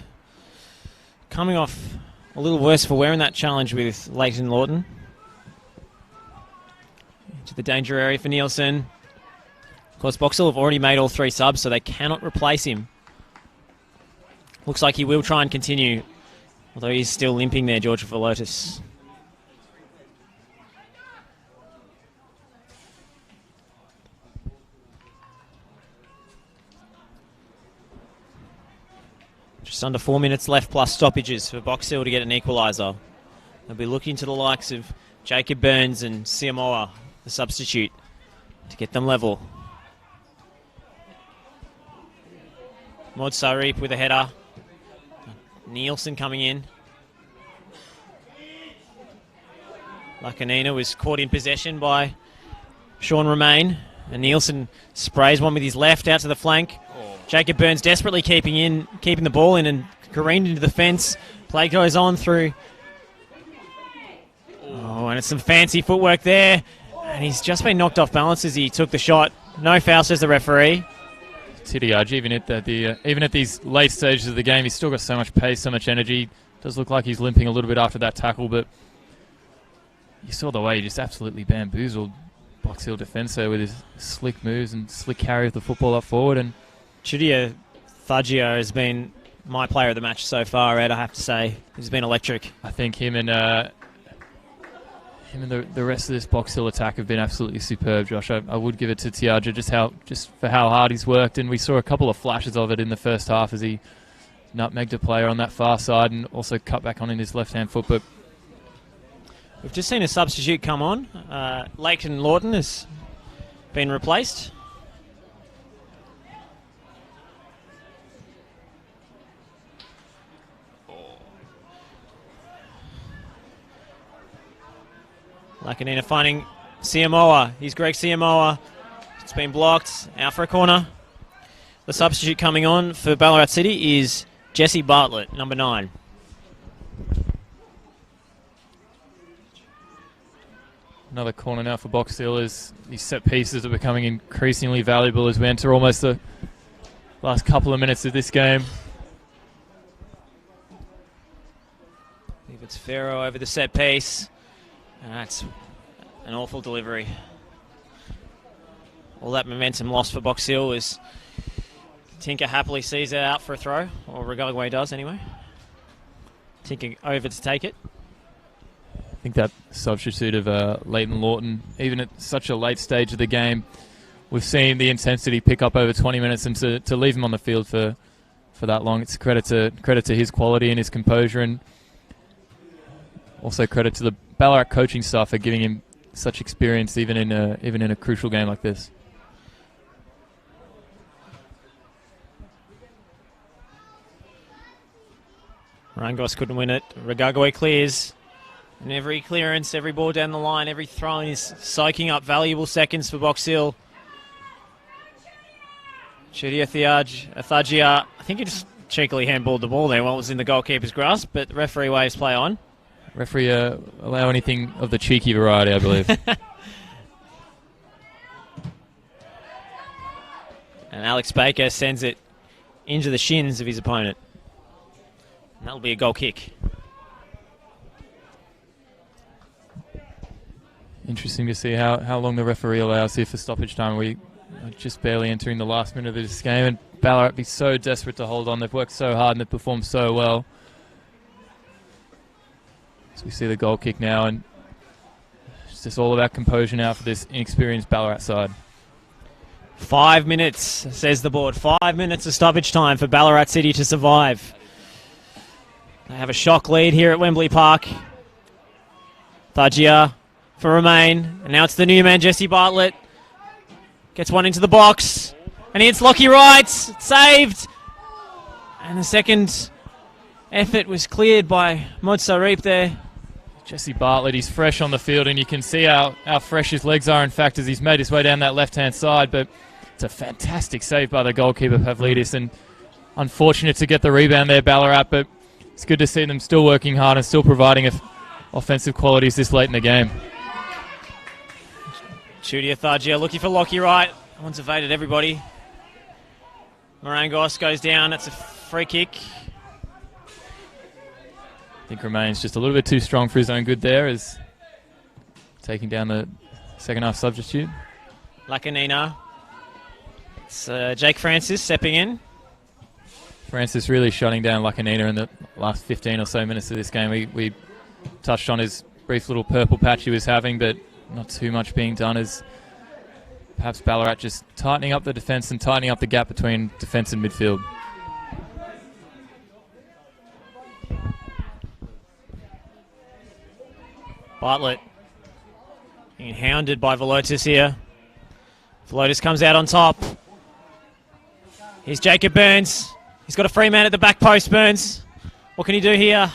coming off a little worse for wearing that challenge with Leighton Lawton. To the danger area for Nielsen. Of course, Box Hill have already made all 3 subs, so they cannot replace him. Looks like he will try and continue, although he's still limping there, George Velotis. Just under 4 minutes left plus stoppages for Box Hill to get an equaliser. They'll be looking to the likes of Jacob Burns and Siamoa, the substitute, to get them level. Maud Sarip with a header. Nielsen coming in. Lacanina was caught in possession by Sean Romain. And Nielsen sprays one with his left out to the flank. Jacob Burns desperately keeping the ball in and careened into the fence. Play goes on through. And it's some fancy footwork there. And he's just been knocked off balance as he took the shot. No foul, says the referee. Tidiage, even at these late stages of the game, he's still got so much pace, so much energy. Does look like he's limping a little bit after that tackle, but you saw the way he just absolutely bamboozled Box Hill defence there with his slick moves and slick carry of the football up forward. And Chudia Thagio has been my player of the match so far, Ed, I have to say. He's been electric. I think him and the rest of this Box Hill attack have been absolutely superb, Josh. I would give it to Tiaja just for how hard he's worked, and we saw a couple of flashes of it in the first half as he nutmegged a player on that far side and also cut back on in his left-hand foot. But we've just seen a substitute come on. Leighton Lawton has been replaced. Lacanina finding Siamoa. He's Greg Siamoa. It's been blocked. Out for a corner. The substitute coming on for Ballarat City is Jesse Bartlett, number 9. Another corner now for Box Hill as these set pieces are becoming increasingly valuable as we enter almost the last couple of minutes of this game. I believe it's Farrow over the set piece. And that's an awful delivery. All that momentum lost for Box Hill as Tinker happily sees it out for a throw, or Regagwe does anyway. Tinker over to take it. I think that substitute of Leighton Lawton, even at such a late stage of the game, we've seen the intensity pick up over 20 minutes, and to leave him on the field for that long, it's credit to his quality and his composure, and also credit to the Ballarat coaching staff for giving him such experience even in a crucial game like this. Rangos couldn't win it. Regagwe clears. And every clearance, every ball down the line, every throw is soaking up valuable seconds for Box Hill. Chudia Thajia, I think he just cheekily handballed the ball there while it was in the goalkeeper's grasp, but the referee waves play on. Referee allow anything of the cheeky variety, I believe. And Alex Baker sends it into the shins of his opponent. And that'll be a goal kick. Interesting to see how long the referee allows here for stoppage time. We are just barely entering the last minute of this game, and Ballarat be so desperate to hold on. They've worked so hard and they've performed so well. So we see the goal kick now, and it's just all about composure now for this inexperienced Ballarat side. 5 minutes, says the board. 5 minutes of stoppage time for Ballarat City to survive. They have a shock lead here at Wembley Park. Thajia for Romain, and now it's the new man, Jesse Bartlett. Gets one into the box, and hits Lockie Wright. Saved! And the second effort was cleared by Mod Sarip there. Jesse Bartlett, he's fresh on the field, and you can see how fresh his legs are, in fact, as he's made his way down that left-hand side. But it's a fantastic save by the goalkeeper, Pavlidis, and unfortunate to get the rebound there, Ballarat, but it's good to see them still working hard and still providing offensive qualities this late in the game. Chudia Thajia looking for Lockie Wright. One's evaded everybody. Marangos goes down. That's a free kick. I think Romain's just a little bit too strong for his own good there, as taking down the second half substitute. Lacanina. It's Jake Francis stepping in. Francis really shutting down Lacanina in the last 15 or so minutes of this game. We touched on his brief little purple patch he was having, but not too much being done, as perhaps Ballarat just tightening up the defence and tightening up the gap between defence and midfield. Bartlett being hounded by Velotis here. Velotis comes out on top. Here's Jacob Burns. He's got a free man at the back post, Burns. What can he do here?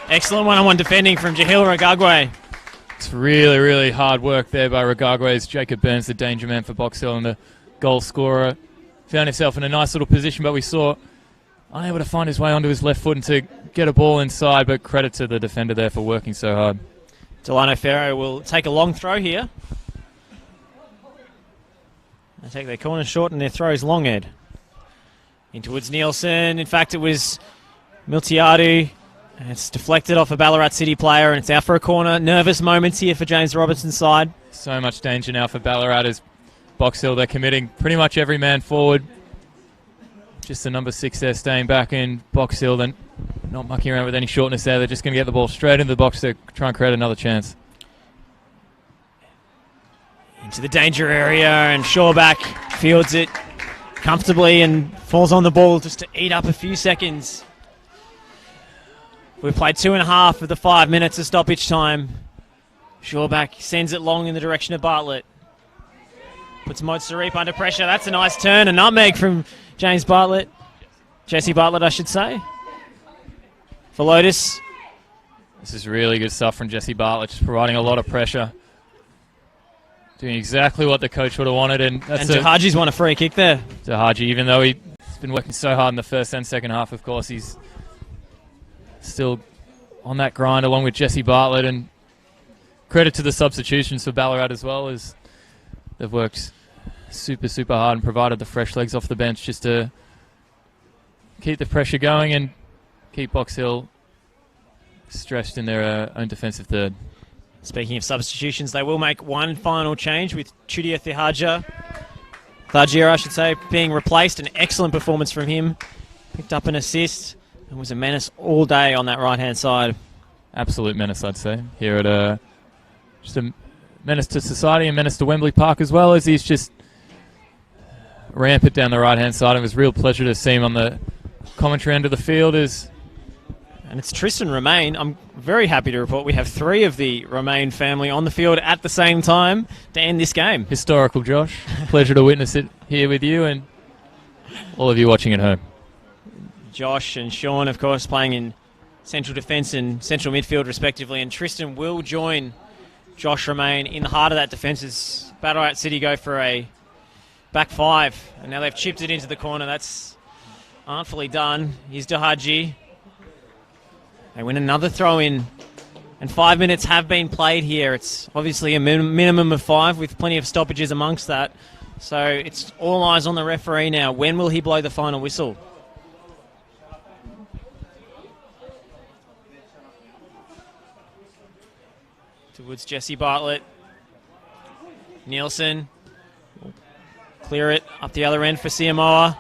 Excellent one-on-one defending from Jahil Ragagwe. It's really, really hard work there by Ragagwe's Jacob Burns, the danger man for Box Hill and the goal scorer. Found himself in a nice little position, but we saw unable to find his way onto his left foot and to get a ball inside, but credit to the defender there for working so hard. Delano Ferro will take a long throw here. They take their corner short and their throws long, Ed. In towards Nielsen. In fact, it was Miltiadu. And it's deflected off a Ballarat City player, and it's out for a corner. Nervous moments here for James Robertson's side. So much danger now for Ballarat as Box Hill. They're committing pretty much every man forward. Just the number 6 there staying back in. Box Hill then not mucking around with any shortness there. They're just going to get the ball straight into the box to try and create another chance. Into the danger area, and Shawback fields it comfortably and falls on the ball just to eat up a few seconds. We've played 2.5 of the 5 minutes of stoppage time. Shawback sends it long in the direction of Bartlett. Puts Mod Sarip under pressure. That's a nice turn. A nutmeg from James Bartlett. Jesse Bartlett, I should say. For Lotus. This is really good stuff from Jesse Bartlett, just providing a lot of pressure. Doing exactly what the coach would have wanted. And Jahaji's won a free kick there. Jahaji, even though he's been working so hard in the first and second half, of course, he's still on that grind along with Jesse Bartlett, and credit to the substitutions for Ballarat as well, as they've worked super, super hard and provided the fresh legs off the bench just to keep the pressure going and keep Box Hill stressed in their own defensive third. Speaking of substitutions, they will make one final change with Chudia Thajia, I should say, being replaced. An excellent performance from him. Picked up an assist. And was a menace all day on that right-hand side. Absolute menace, I'd say. Here at just a menace to society and menace to Wembley Park as well, as he's just rampant down the right-hand side. It was a real pleasure to see him on the commentary end of the field. And it's Tristan Romain. I'm very happy to report we have 3 of the Romain family on the field at the same time to end this game. Historical, Josh. Pleasure to witness it here with you and all of you watching at home. Josh and Sean, of course, playing in central defence and central midfield respectively, and Tristan will join Josh Romain in the heart of that defence as Ballarat City go for a back five, and now they've chipped it into the corner. That's artfully done. Here's Dahaji. They win another throw in, and 5 minutes have been played here. It's obviously a minimum of 5 with plenty of stoppages amongst that. So it's all eyes on the referee now. When will he blow the final whistle? Towards Jesse Bartlett. Nielsen. Clear it up the other end for Siamoa.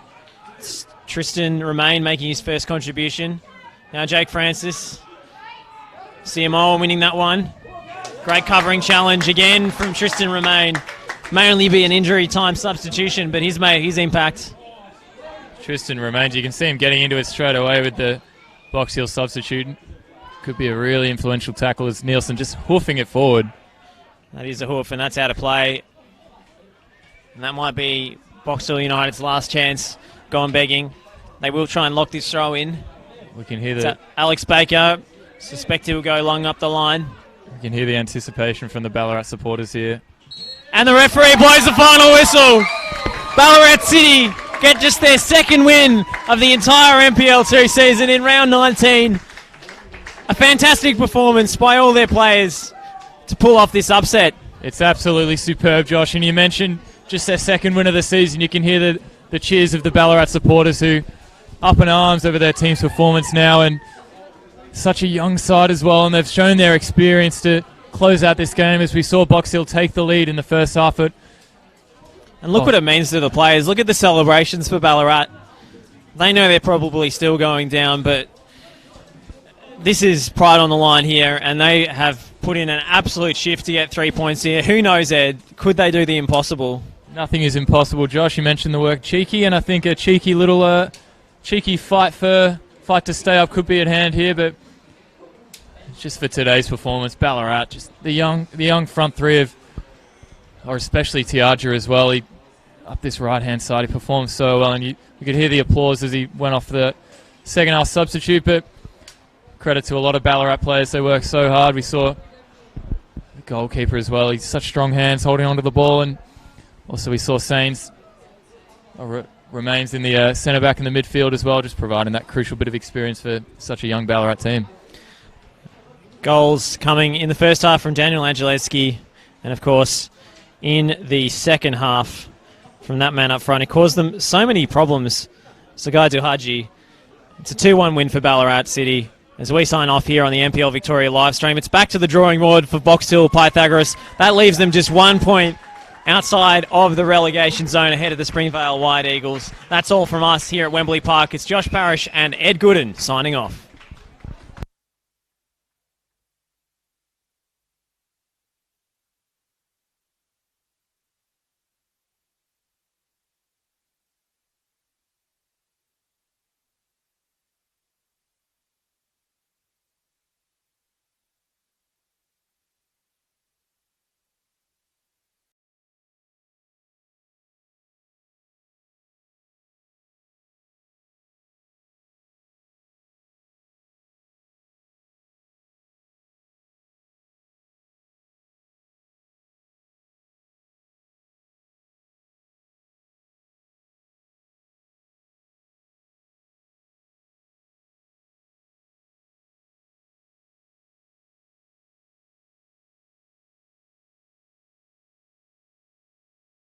It's Tristan Romain making his first contribution. Now Jake Francis. Siamoa winning that one. Great covering challenge again from Tristan Romain. May only be an injury time substitution, but he's made his impact. Tristan Romain, you can see him getting into it straight away with the Box Hill substitute. Could be a really influential tackle as Nielsen just hoofing it forward. That is a hoof, and that's out of play. And that might be Box Hill United's last chance. Gone begging. They will try and lock this throw in. We can hear the Alex Baker. Suspect he will go long up the line. We can hear the anticipation from the Ballarat supporters here. And the referee blows the final whistle. Ballarat City get just their second win of the entire NPL 2 season in round 19. A fantastic performance by all their players to pull off this upset. It's absolutely superb, Josh. And you mentioned just their second win of the season. You can hear the cheers of the Ballarat supporters who up in arms over their team's performance now. And such a young side as well. And they've shown their experience to close out this game as we saw Box Hill take the lead in the first half. And look what it means to the players. Look at the celebrations for Ballarat. They know they're probably still going down, but this is pride on the line here, and they have put in an absolute shift to get 3 points here. Who knows, Ed? Could they do the impossible? Nothing is impossible, Josh. You mentioned the word cheeky, and I think a cheeky little cheeky fight to stay up could be at hand here, but just for today's performance, Ballarat, just the young front three or especially Tiaja as well. He up this right-hand side, he performed so well, and you could hear the applause as he went off the second half substitute, but credit to a lot of Ballarat players. They worked so hard. We saw the goalkeeper as well. He's such strong hands holding onto the ball, and also we saw Sains remains in the centre-back in the midfield as well, just providing that crucial bit of experience for such a young Ballarat team. Goals coming in the first half from Daniel Angelewski, and of course in the second half from that man up front. It caused them so many problems. Sagai Duhaji. It's a 2-1 win for Ballarat City. As we sign off here on the NPL Victoria live stream, it's back to the drawing board for Box Hill Pythagoras. That leaves them just 1 point outside of the relegation zone ahead of the Springvale White Eagles. That's all from us here at Wembley Park. It's Josh Parrish and Ed Gooden signing off.